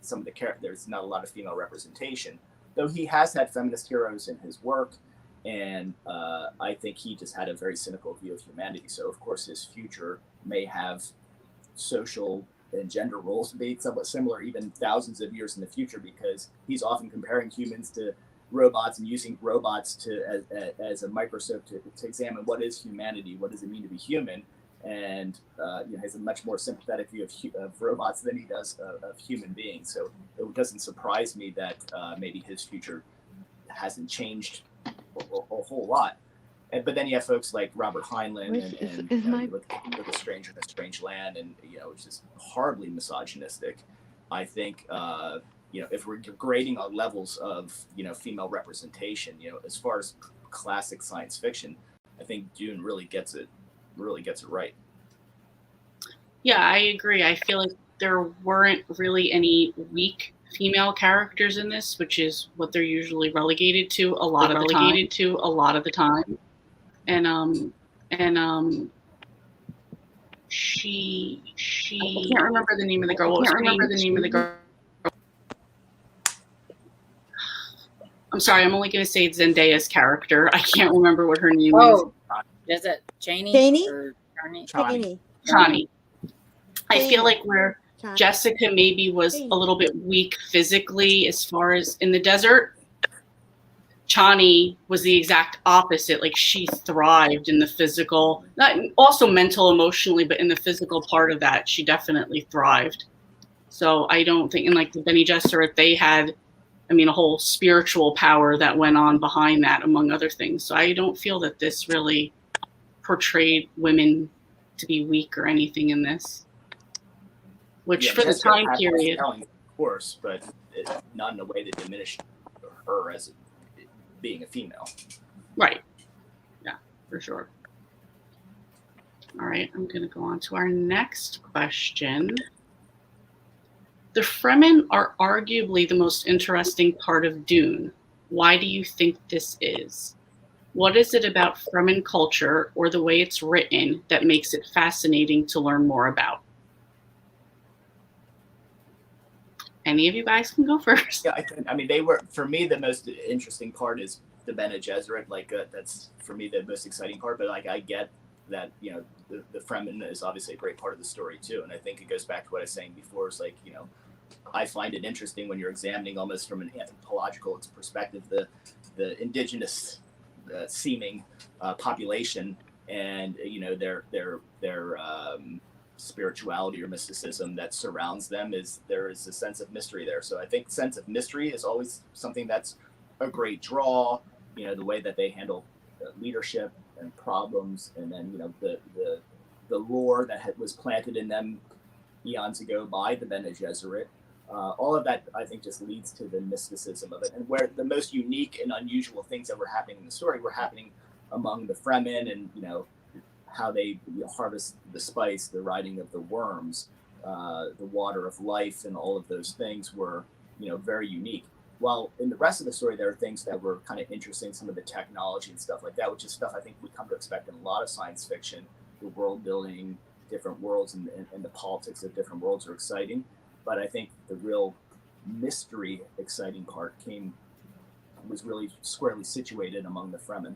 [SPEAKER 3] some of the there's not a lot of female representation, though he has had feminist heroes in his work. And I think he just had a very cynical view of humanity. So of course his future may have social and gender roles be somewhat similar, even thousands of years in the future, because he's often comparing humans to robots and using robots as a microscope to examine what is humanity, what does it mean to be human, and has a much more sympathetic view of robots than he does of human beings. So it doesn't surprise me that maybe his future hasn't changed a whole lot. But then you have folks like Robert Heinlein and look at A Stranger in a Strange Land, and it's just horribly misogynistic. I think if we're grading on levels of female representation, as far as classic science fiction, I think Dune really gets it right.
[SPEAKER 2] Yeah, I agree. I feel like there weren't really any weak female characters in this, which is what they're usually relegated to a lot of the time. And she I can't remember the name of the girl. I'm sorry, I'm only going to say Zendaya's character. I can't remember what her name is.
[SPEAKER 1] Oh, is it Cheney?
[SPEAKER 6] Cheney?
[SPEAKER 1] Or Charney?
[SPEAKER 2] Chani. I feel
[SPEAKER 6] Cheney.
[SPEAKER 2] like where
[SPEAKER 6] Chani.
[SPEAKER 2] Jessica maybe was a little bit weak physically as far as in the desert, Chani was the exact opposite. Like she thrived in the physical, not also mental, emotionally, but in the physical part of that, she definitely thrived. So I don't think in like the Bene Gesserit, they had, I mean, a whole spiritual power that went on behind that, among other things. So I don't feel that this really portrayed women to be weak or anything in this. Which for the time period,
[SPEAKER 3] of course, but not in a way that diminished her as being a female.
[SPEAKER 2] Right. Yeah, for sure. All right, I'm going to go on to our next question. The Fremen are arguably the most interesting part of Dune. Why do you think this is? What is it about Fremen culture or the way it's written that makes it fascinating to learn more about? Any of you guys can go first.
[SPEAKER 3] Yeah, I mean, they were, for me, the most interesting part is the Bene Gesserit. Like, that's, for me, the most exciting part. But, like, I get that, you know, the Fremen is obviously a great part of the story, too. And I think it goes back to what I was saying before. It's like, you know, I find it interesting when you're examining almost from an anthropological perspective the indigenous seeming population and, you know, their spirituality or mysticism that surrounds them. There is a sense of mystery there. So I think sense of mystery is always something that's a great draw. You know, the way that they handle leadership and problems, and then, you know, the lore that was planted in them eons ago by the Bene Gesserit. All of that, I think, just leads to the mysticism of it, and where the most unique and unusual things that were happening in the story were happening among the Fremen, and, you know, how they harvest the spice, the riding of the worms, the water of life, and all of those things were, you know, very unique. While in the rest of the story, there are things that were kind of interesting, some of the technology and stuff like that, which is stuff I think we come to expect in a lot of science fiction. The world building, different worlds, and the politics of different worlds are exciting. But I think the real mystery, exciting part was really squarely situated among the Fremen.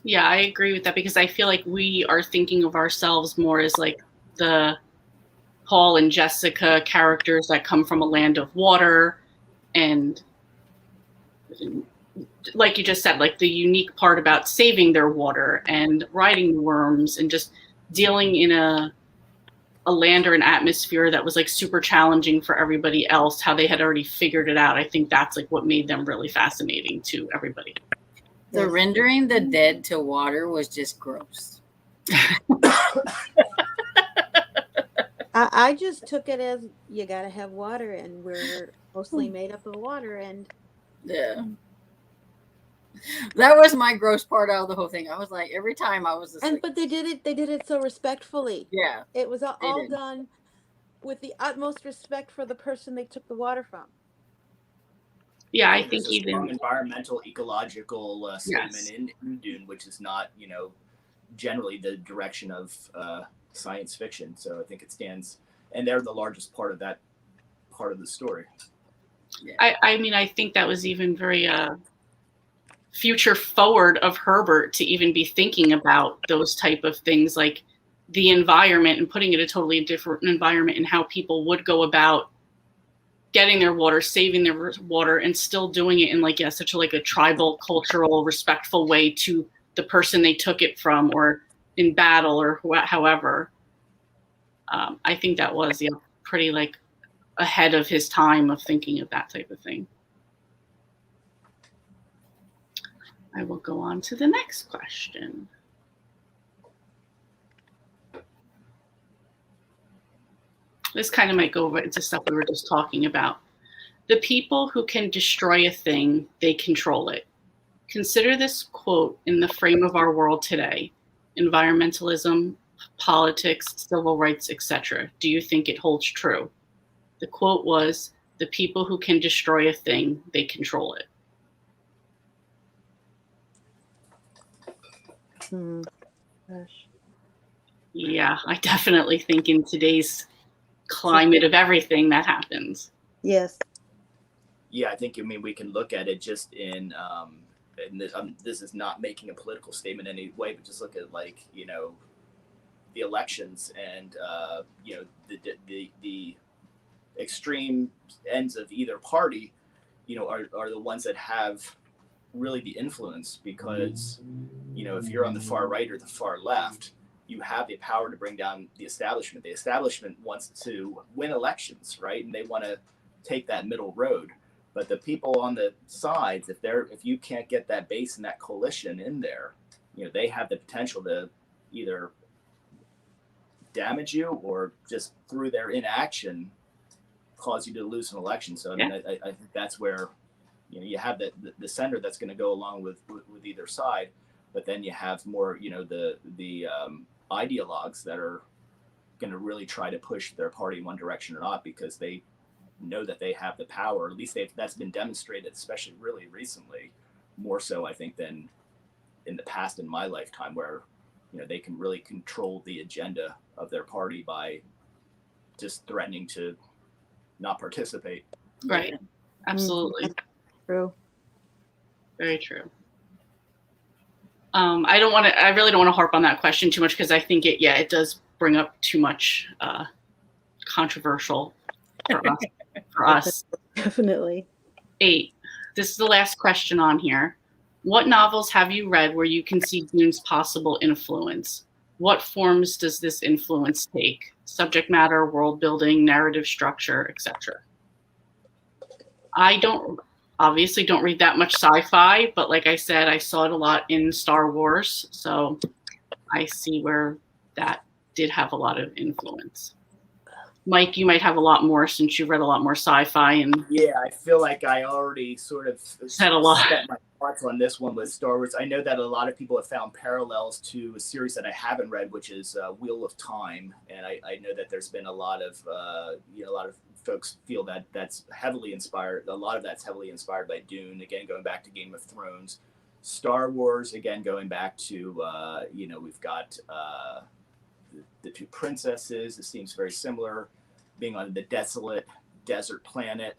[SPEAKER 2] Yeah, I agree with that, because I feel like we are thinking of ourselves more as like the Paul and Jessica characters that come from a land of water, and like you just said, like the unique part about saving their water and riding worms and just dealing in a land or an atmosphere that was like super challenging for everybody else, how they had already figured it out. I think that's like what made them really fascinating to everybody.
[SPEAKER 1] The rendering the dead to water was just gross.
[SPEAKER 6] I just took it as you got to have water, and we're mostly made up of water. And
[SPEAKER 1] yeah, that was my gross part out of the whole thing. I was like, every time I was just like,
[SPEAKER 6] but they did it so respectfully.
[SPEAKER 1] Yeah,
[SPEAKER 6] it was all done with the utmost respect for the person they took the water from.
[SPEAKER 2] Yeah, I think even
[SPEAKER 3] strong environmental, ecological statement in Dune, which is not, you know, generally the direction of science fiction. So I think it stands, and they're the largest part of that part of the story.
[SPEAKER 2] Yeah. I mean, I think that was even very future forward of Herbert to even be thinking about those type of things, like the environment and putting it a totally different environment, and how people would go about getting their water, saving their water, and still doing it in like such a like a tribal, cultural, respectful way to the person they took it from, or in battle, or however. I think that was pretty like ahead of his time of thinking of that type of thing. I will go on to the next question. This kind of might go over into stuff we were just talking about. The people who can destroy a thing, they control it. Consider this quote in the frame of our world today: environmentalism, politics, civil rights, etc. Do you think it holds true? The quote was, "The people who can destroy a thing, they control it."
[SPEAKER 5] Gosh.
[SPEAKER 2] Yeah, I definitely think in today's climate of everything that happens.
[SPEAKER 5] Yes.
[SPEAKER 3] Yeah, I think, I mean, we can look at it just in, and this is not making a political statement in any way, but just look at, like, you know, the elections and, you know, the extreme ends of either party, you know, are the ones that have really the influence, because, you know, if you're on the far right or the far left, you have the power to bring down the establishment. The establishment wants to win elections, right? And they want to take that middle road. But the people on the sides, if you can't get that base and that coalition in there, you know, they have the potential to either damage you or just through their inaction cause you to lose an election. So I mean, I think that's where, you know, you have the center that's going to go along with either side, but then you have more, you know, the ideologues that are going to really try to push their party in one direction or not, because they know that they have the power. At least that's been demonstrated, especially really recently, more so I think than in the past in my lifetime, where, you know, they can really control the agenda of their party by just threatening to not participate.
[SPEAKER 2] Right. Absolutely.
[SPEAKER 5] True.
[SPEAKER 2] Very true. I really don't want to harp on that question too much, because I think it does bring up too much controversial for us.
[SPEAKER 5] Definitely.
[SPEAKER 2] 8. This is the last question on here. What novels have you read where you can see Dune's possible influence? What forms does this influence take? Subject matter, world building, narrative structure, etc. I obviously don't read that much sci-fi, but like I said, I saw it a lot in Star Wars, so I see where that did have a lot of influence. Mike, you might have a lot more since you read a lot more sci-fi. And
[SPEAKER 3] yeah, I feel like I already sort of
[SPEAKER 2] said a lot.
[SPEAKER 3] Set my thoughts on this one with Star Wars. I know that a lot of people have found parallels to a series that I haven't read, which is Wheel of Time, and I know that there's been a lot of you know, a lot of folks feel that that's heavily inspired. A lot of that's heavily inspired by Dune. Again, going back to Game of Thrones, Star Wars. Again, going back to you know, we've got the two princesses. It seems very similar, being on the desolate desert planet.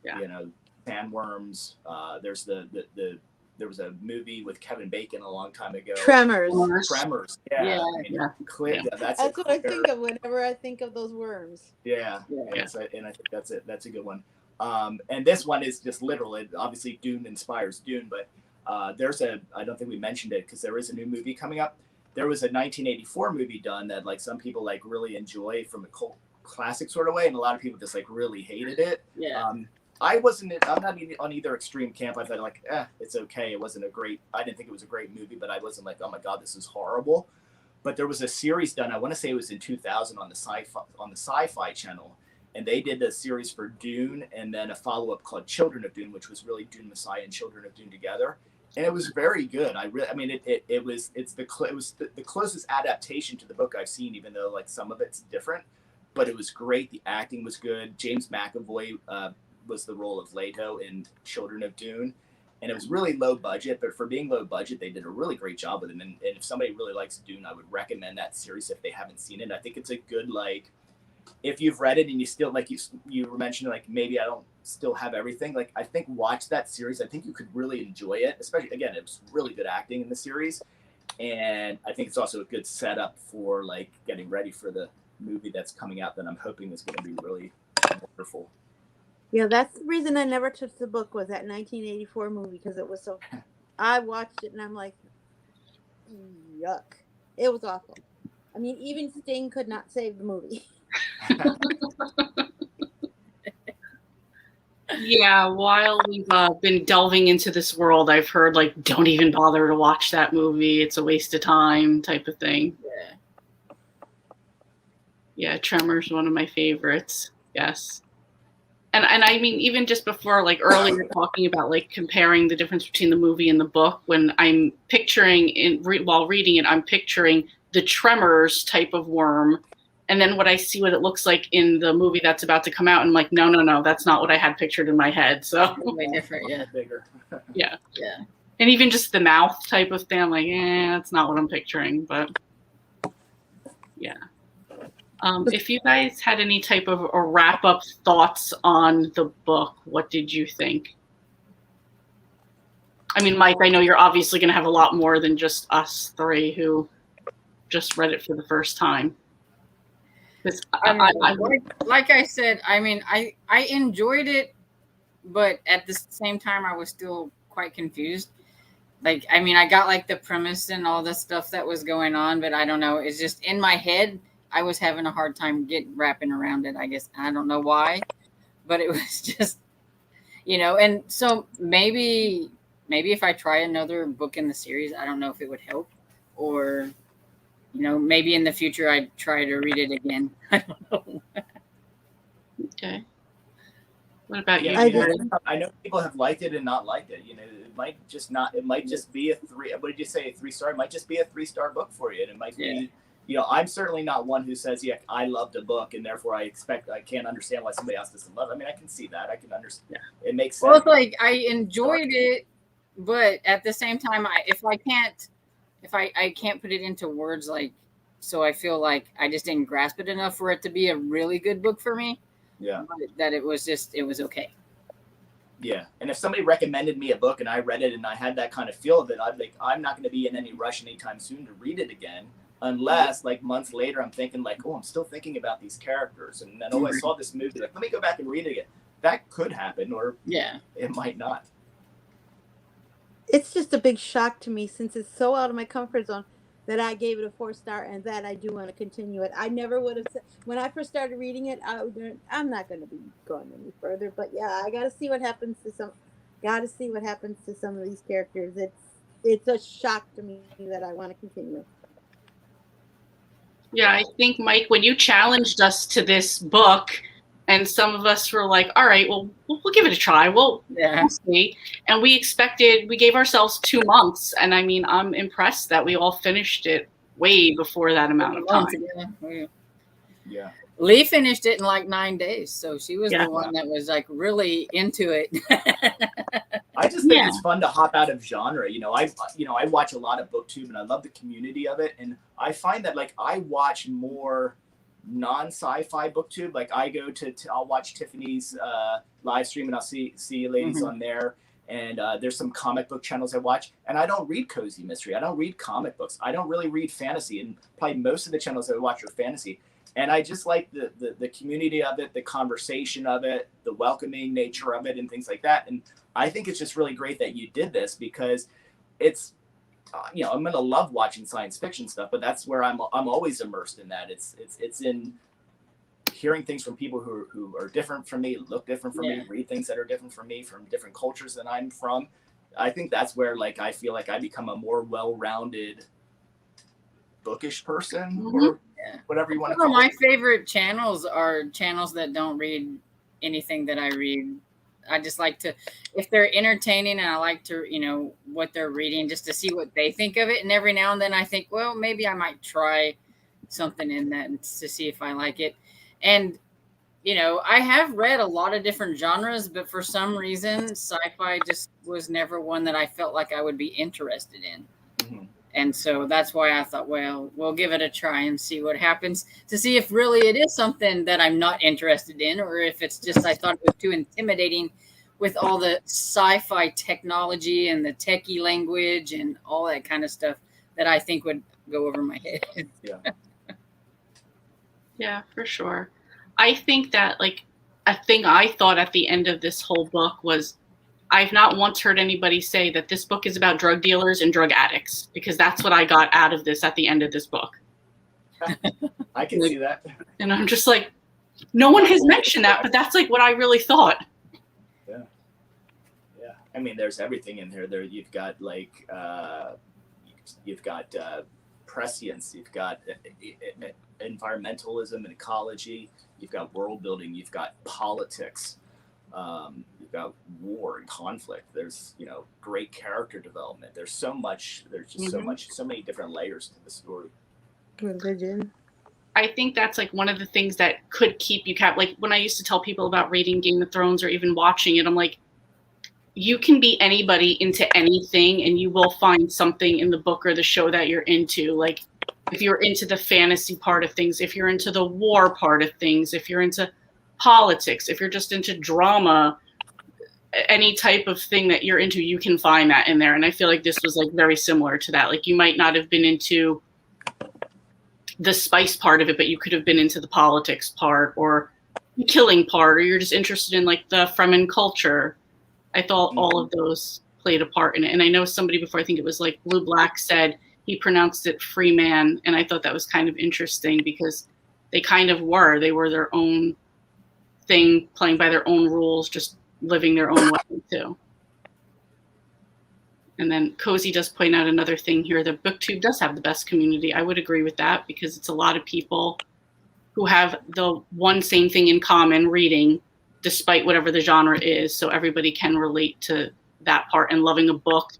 [SPEAKER 2] Yeah.
[SPEAKER 3] You know, sandworms. There's there was a movie with Kevin Bacon a long time ago.
[SPEAKER 5] Tremors.
[SPEAKER 3] Tremors. Yeah. That's
[SPEAKER 6] what I think of whenever I think of those worms.
[SPEAKER 3] Yeah. And I think that's a good one. And this one is just literal. Obviously, Dune inspires Dune, but I don't think we mentioned it because there is a new movie coming up. There was a 1984 movie done that, like, some people like really enjoy from a cult classic sort of way, and a lot of people just like really hated it.
[SPEAKER 1] Yeah.
[SPEAKER 3] I'm not on either extreme camp. I thought, like, it's okay. It wasn't I didn't think it was a great movie, but I wasn't like, oh my God, this is horrible. But there was a series done, I want to say it was in 2000 on the Sci-Fi channel, and they did a series for Dune and then a follow-up called Children of Dune, which was really Dune Messiah and Children of Dune together. And it was very good. It was the closest adaptation to the book I've seen, even though like some of it's different. But it was great. The acting was good. James McAvoy was the role of Leto in Children of Dune, and it was really low budget. But for being low budget, they did a really great job with it. And if somebody really likes Dune, I would recommend that series if they haven't seen it. I think it's a good, like, if you've read it and you still, like you were mentioning, like, maybe I don't still have everything, like, I think watch that series. I think you could really enjoy it, especially, again, it was really good acting in the series, and I think it's also a good setup for like getting ready for the movie that's coming out that I'm hoping is going to be really wonderful.
[SPEAKER 5] Yeah, that's the reason I never touched the book, was that 1984 movie, because it was so. I watched it and I'm like, yuck! It was awful. I mean, even Sting could not save the movie.
[SPEAKER 2] Yeah, while we've been delving into this world, I've heard, like, don't even bother to watch that movie. It's a waste of time type of thing. Yeah, Tremors, one of my favorites. Yes. And I mean, even just before, like, earlier talking about, like, comparing the difference between the movie and the book, when I'm picturing, while reading it, I'm picturing the Tremors type of worm And then what I see what it looks like in the movie that's about to come out, and I'm like, no, that's not what I had pictured in my head. So
[SPEAKER 1] way different, yeah.
[SPEAKER 3] Bigger.
[SPEAKER 2] yeah.
[SPEAKER 1] Yeah.
[SPEAKER 2] And even just the mouth type of thing, I'm like, that's not what I'm picturing. But yeah. If you guys had any type of a wrap-up thoughts on the book, what did you think? I mean, Mike, I know you're obviously going to have a lot more than just us three who just read it for the first time.
[SPEAKER 1] Like I said, I mean, I enjoyed it, but at the same time, I was still quite confused. Like, I mean, I got like the premise and all the stuff that was going on, but I don't know. It's just in my head, I was having a hard time wrapping around it. I guess I don't know why, but it was just, and so maybe if I try another book in the series, I don't know if it would help, or maybe in the future I'd try to read it again. I don't know.
[SPEAKER 2] Okay. What about you?
[SPEAKER 3] I know people have liked it and not liked it. It might just not. It might just be a 3. What did you say? A 3-star? It might just be a 3-star book for you. And it might be. I'm certainly not one who says, yeah, I loved a book and therefore I can't understand why somebody else doesn't love it. I mean, I can see that. I can understand. Yeah. It makes sense.
[SPEAKER 1] Well, it's like I enjoyed it, but at the same time, I can't put it into words, like, so I feel like I just didn't grasp it enough for it to be a really good book for me.
[SPEAKER 3] Yeah.
[SPEAKER 1] That it was okay.
[SPEAKER 3] Yeah. And if somebody recommended me a book and I read it and I had that kind of feel of it, I'm not going to be in any rush anytime soon to read it again, unless like months later I'm thinking like, I'm still thinking about these characters. And then, I saw this movie. Like, let me go back and read it again. That could happen, or it might not.
[SPEAKER 6] It's just a big shock to me since it's so out of my comfort zone that I gave it a 4-star, and that I do want to continue it. I never would have said when I first started reading it, I'm not going to be going any further. But yeah, I got to see what happens to some. Got to see what happens to some of these characters. It's a shock to me that I want to continue.
[SPEAKER 2] Yeah, I think, Mike, when you challenged us to this book, and some of us were like, all right, well, we'll give it a try. We'll see. And we gave ourselves 2 months. And I mean, I'm impressed that we all finished it way before that amount of time.
[SPEAKER 3] Yeah.
[SPEAKER 1] Lee finished it in like 9 days. So she was the one that was like really into it.
[SPEAKER 3] I just think it's fun to hop out of genre. I watch a lot of BookTube and I love the community of it. And I find that like I watch more non-sci-fi BookTube. Like I go I'll watch Tiffany's live stream and I'll see you ladies on there. And there's some comic book channels I watch, and I don't read cozy mystery. I don't read comic books. I don't really read fantasy, and probably most of the channels I watch are fantasy. And I just like the community of it, the conversation of it, the welcoming nature of it, and things like that. And I think it's just really great that you did this, because it's I'm gonna love watching science fiction stuff, but that's where I'm always immersed in that. It's in hearing things from people who are different from me, look different from me, read things that are different from me, from different cultures than I'm from. I think that's where like I feel like I become a more well-rounded bookish person, or whatever you want to call it.
[SPEAKER 1] My favorite channels are channels that don't read anything that I read. I just like to, if they're entertaining, and I like to, what they're reading, just to see what they think of it. And every now and then I think, well, maybe I might try something in that to see if I like it. And, I have read a lot of different genres, but for some reason, sci-fi just was never one that I felt like I would be interested in. Mm-hmm. And so that's why I thought, well, we'll give it a try and see what happens, to see if really it is something that I'm not interested in, or if it's just I thought it was too intimidating with all the sci-fi technology and the techie language and all that kind of stuff that I think would go over my head.
[SPEAKER 2] Yeah, for sure. I think that like a thing I thought at the end of this whole book was, I've not once heard anybody say that this book is about drug dealers and drug addicts, because that's what I got out of this at the end of this book.
[SPEAKER 3] I can see that.
[SPEAKER 2] And I'm just like, no one has mentioned that, but that's like what I really thought.
[SPEAKER 3] Yeah. Yeah. I mean, there's everything in here. There, you've got like, prescience, you've got environmentalism and ecology, you've got world building, you've got politics. You've got war and conflict. There's, great character development. There's so much. There's just so many different layers to the story.
[SPEAKER 6] Religion.
[SPEAKER 2] I think that's like one of the things that could keep you like when I used to tell people about reading Game of Thrones or even watching it, I'm like, you can be anybody into anything and you will find something in the book or the show that you're into. Like if you're into the fantasy part of things, if you're into the war part of things, if you're into politics, if you're just into drama, any type of thing that you're into, you can find that in there. And I feel like this was like very similar to that. Like you might not have been into the spice part of it, but you could have been into the politics part or the killing part, or you're just interested in like the Fremen culture. I thought all of those played a part in it. And I know somebody before, I think it was like Blue Black, said he pronounced it Freeman. And I thought that was kind of interesting because they kind of were. They were their own thing, playing by their own rules, just living their own way too. And then Cozy does point out another thing here. The BookTube does have the best community. I would agree with that because it's a lot of people who have the one same thing in common, reading, despite whatever the genre is. So everybody can relate to that part and loving a book,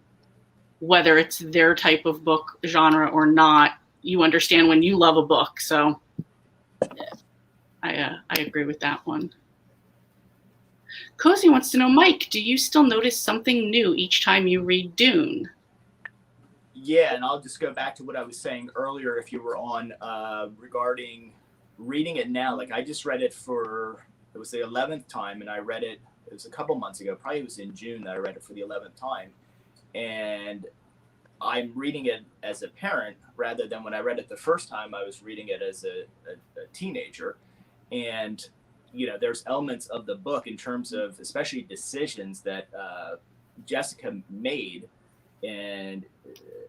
[SPEAKER 2] whether it's their type of book genre or not. You understand when you love a book. So I agree with that one. Cozy wants to know, Mike, do you still notice something new each time you read Dune?
[SPEAKER 3] Yeah, and I'll just go back to what I was saying earlier if you were on regarding reading it now. Like I just read it it was the 11th time, and I read it was a couple months ago. Probably it was in June that I read it for the 11th time. And I'm reading it as a parent rather than when I read it the first time, I was reading it as a teenager. And there's elements of the book in terms of especially decisions that Jessica made, and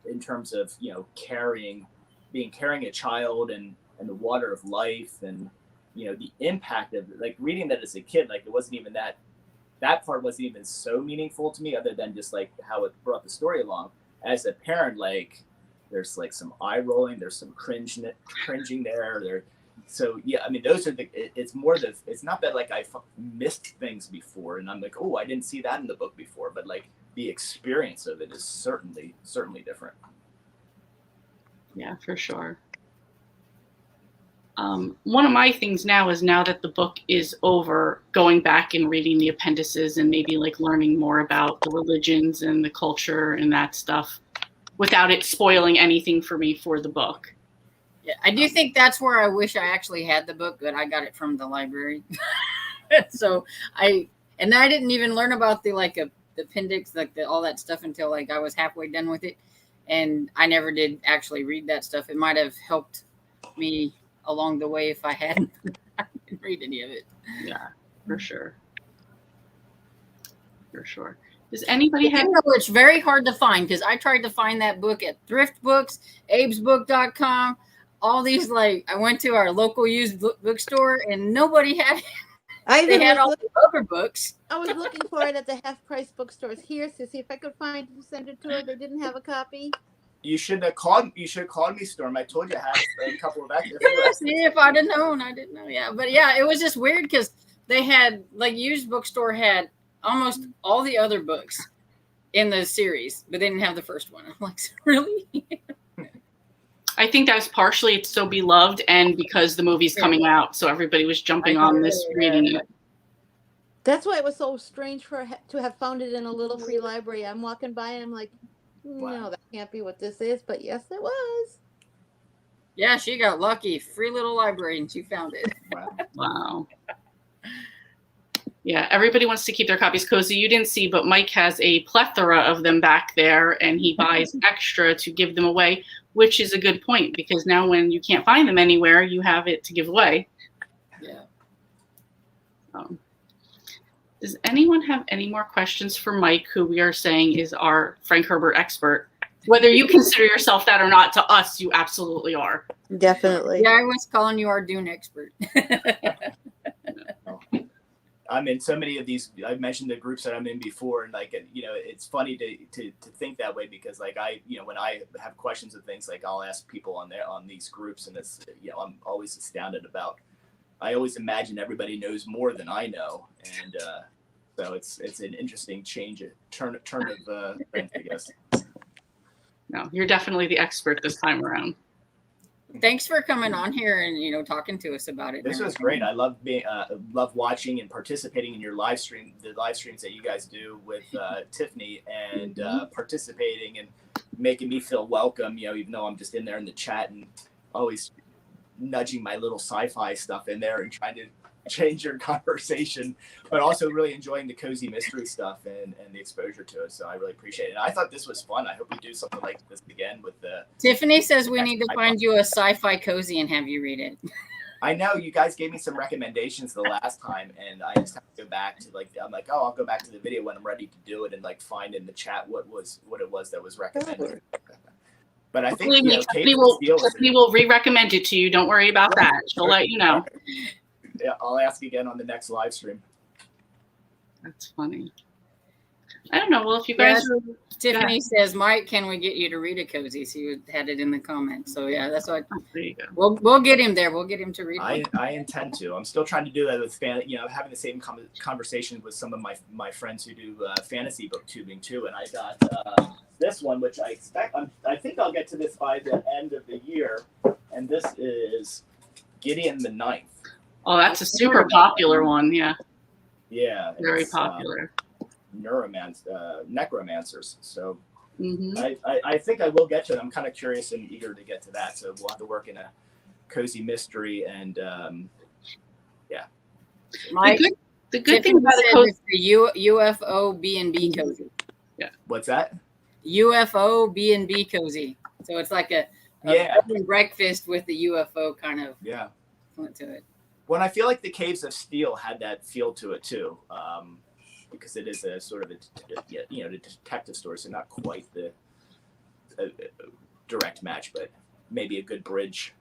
[SPEAKER 3] in terms of carrying a child and the water of life, and the impact of like reading that as a kid, like it wasn't even that part wasn't even so meaningful to me, other than just like how it brought the story along. As a parent, like there's like some eye rolling, there's some cringing there. So yeah, I mean, those are it's not that like I missed things before and I'm like, oh, I didn't see that in the book before, but like the experience of it is certainly different.
[SPEAKER 2] Yeah, for sure. One of my things now is, now that the book is over, going back and reading the appendices and maybe like learning more about the religions and the culture and that stuff without it spoiling anything for me for the book.
[SPEAKER 1] Yeah, I do think that's where I wish I actually had the book, but I got it from the library. So I didn't even learn about the appendix, like all that stuff until like I was halfway done with it. And I never did actually read that stuff. It might have helped me along the way if I hadn't read any of it.
[SPEAKER 2] Yeah, for sure. For sure. Does anybody have?
[SPEAKER 1] It's very hard to find because I tried to find that book at thrift books, abesbook.com, all these, like I went to our local used bookstore and nobody had it. They had all the other books.
[SPEAKER 6] I was looking for it at the half-price bookstores here to see if I could find it, send it to her. They didn't have a copy.
[SPEAKER 3] You should have called me, Storm. I told you I had a couple of extras.
[SPEAKER 1] See, if I'd have known, I didn't know. Yeah, but yeah, it was just weird because they had like used bookstore had almost all the other books in the series, but they didn't have the first one. I'm like, really?
[SPEAKER 2] I think that was partially it's so beloved and because the movie's coming out, so everybody was jumping on this, reading it.
[SPEAKER 6] That's why it was so strange for her to have found it in a little free library. I'm walking by and I'm like, no, that can't be what this is. But yes, it was.
[SPEAKER 1] Yeah, she got lucky. Free little library, and she found it.
[SPEAKER 2] Wow. Yeah, everybody wants to keep their copies. Cozy, you didn't see, but Mike has a plethora of them back there, and he buys extra to give them away, which is a good point, because now when you can't find them anywhere, you have it to give away.
[SPEAKER 1] Yeah.
[SPEAKER 2] Does anyone have any more questions for Mike, who we are saying is our Frank Herbert expert? Whether you consider yourself that or not, to us, you absolutely are.
[SPEAKER 6] Definitely.
[SPEAKER 1] Yeah, I was calling you our Dune expert.
[SPEAKER 3] I'm in so many of these. I've mentioned the groups that I'm in before, and like, it's funny to think that way, because like when I have questions of things, like I'll ask people on these groups, and it's I'm always astounded about. I always imagine everybody knows more than I know, and so it's an interesting turn of events, I guess.
[SPEAKER 2] No, you're definitely the expert this time around.
[SPEAKER 1] thanks for coming on here and talking to us about it.
[SPEAKER 3] This was great. I love love watching and participating in your live stream, the live streams that you guys do with Tiffany, and participating and making me feel welcome. Even though I'm just in there in the chat and always nudging my little sci-fi stuff in there and trying to change your conversation, but also really enjoying the cozy mystery stuff and the exposure to it. So I really appreciate it. And I thought this was fun. I hope we do something like this again with the.
[SPEAKER 1] Tiffany says we need to find you a sci-fi cozy and have you read it.
[SPEAKER 3] I know you guys gave me some recommendations the last time, and I just have to go back to I'm like, I'll go back to the video when I'm ready to do it and find in the chat what it was that was recommended. But I think
[SPEAKER 2] Tiffany will re-recommend it to you. Don't worry about that. She'll let you know.
[SPEAKER 3] Yeah, I'll ask again on the next live stream.
[SPEAKER 2] That's funny. I don't know. Well, if you guys
[SPEAKER 1] Tiffany says, Mike, can we get you to read a cozy? So you had it in the comments. So yeah, that's what.
[SPEAKER 2] There you go.
[SPEAKER 1] We'll get him there. We'll get him to read.
[SPEAKER 3] I intend to. I'm still trying to do that with having the same conversation with some of my friends who do fantasy booktubing too. And I got this one, which I expect. I think I'll get to this by the end of the year. And this is Gideon the Ninth.
[SPEAKER 2] Oh, that's a super popular one. Yeah.
[SPEAKER 3] Yeah.
[SPEAKER 2] Very popular.
[SPEAKER 3] Necromancers. So I think I will get to it. I'm kind of curious and eager to get to that. So we'll have to work in a cozy mystery and yeah.
[SPEAKER 2] The good thing about
[SPEAKER 1] the UFO B&B cozy.
[SPEAKER 2] Yeah.
[SPEAKER 3] What's that?
[SPEAKER 1] UFO B&B cozy. So it's like a breakfast with the UFO kind of to it.
[SPEAKER 3] When I feel like the Caves of Steel had that feel to it too, because it is a sort of a detective story, so not quite the direct match, but maybe a good bridge,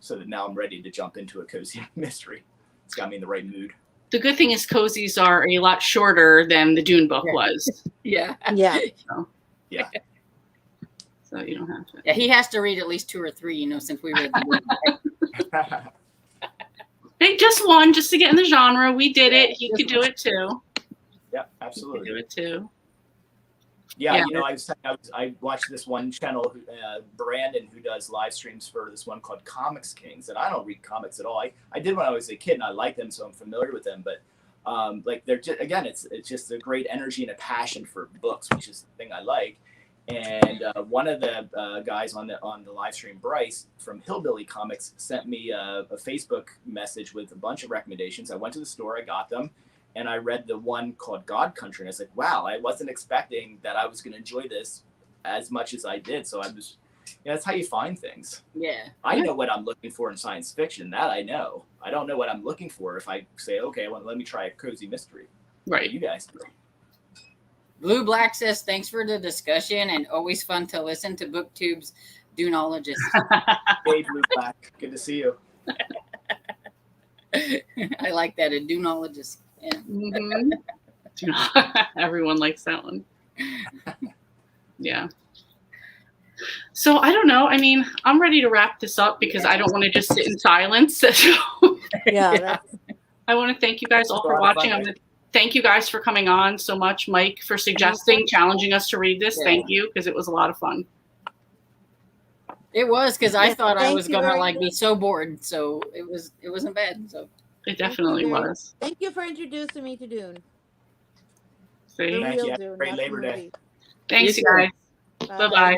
[SPEAKER 3] so that now I'm ready to jump into a cozy mystery. It's got me in the right mood.
[SPEAKER 2] The good thing is cozies are a lot shorter than the Dune book was.
[SPEAKER 1] Yeah.
[SPEAKER 2] So,
[SPEAKER 3] yeah.
[SPEAKER 2] So you don't have to.
[SPEAKER 1] Yeah, he has to read at least 2 or 3, since we read the
[SPEAKER 2] Hey, just one, just to get in the genre. We did it. He could do it too.
[SPEAKER 3] Yeah, absolutely.
[SPEAKER 2] He could do it too.
[SPEAKER 3] Yeah. I watched this one channel, Brandon, who does live streams for this one called Comics Kings, and I don't read comics at all. I did when I was a kid, and I like them, so I'm familiar with them. But they're just, again, it's just a great energy and a passion for books, which is the thing I like. And one of the guys on the live stream, Bryce from Hillbilly Comics, sent me a Facebook message with a bunch of recommendations. I went to the store, I got them, and I read the one called God Country. And I was like, wow, I wasn't expecting that I was going to enjoy this as much as I did. So I was, that's how you find things.
[SPEAKER 1] Yeah.
[SPEAKER 3] I know what I'm looking for in science fiction. That I know. I don't know what I'm looking for if I say, okay, well, let me try a cozy mystery.
[SPEAKER 2] Right.
[SPEAKER 3] You guys do.
[SPEAKER 1] Blue Black says, thanks for the discussion and always fun to listen to BookTube's Dunologist.
[SPEAKER 3] Hey, Blue Black. Good to see you.
[SPEAKER 1] I like that, a Dunologist. Yeah.
[SPEAKER 2] Everyone likes that one. Yeah. So I don't know. I mean, I'm ready to wrap this up because I don't want to just sit in silence.
[SPEAKER 6] Yeah.
[SPEAKER 2] I want to thank you guys all for watching. I'm going to thank you guys for coming on so much, Mike, for suggesting, challenging us to read this. Yeah. Thank you, because it was a lot of fun.
[SPEAKER 1] It was, because I thought I was gonna be so bored, so it wasn't bad. So
[SPEAKER 2] it definitely was.
[SPEAKER 6] Thank you for introducing me to Dune.
[SPEAKER 2] See?
[SPEAKER 3] Thank you. Great Labor Day.
[SPEAKER 2] Thanks, you guys. Bye-bye.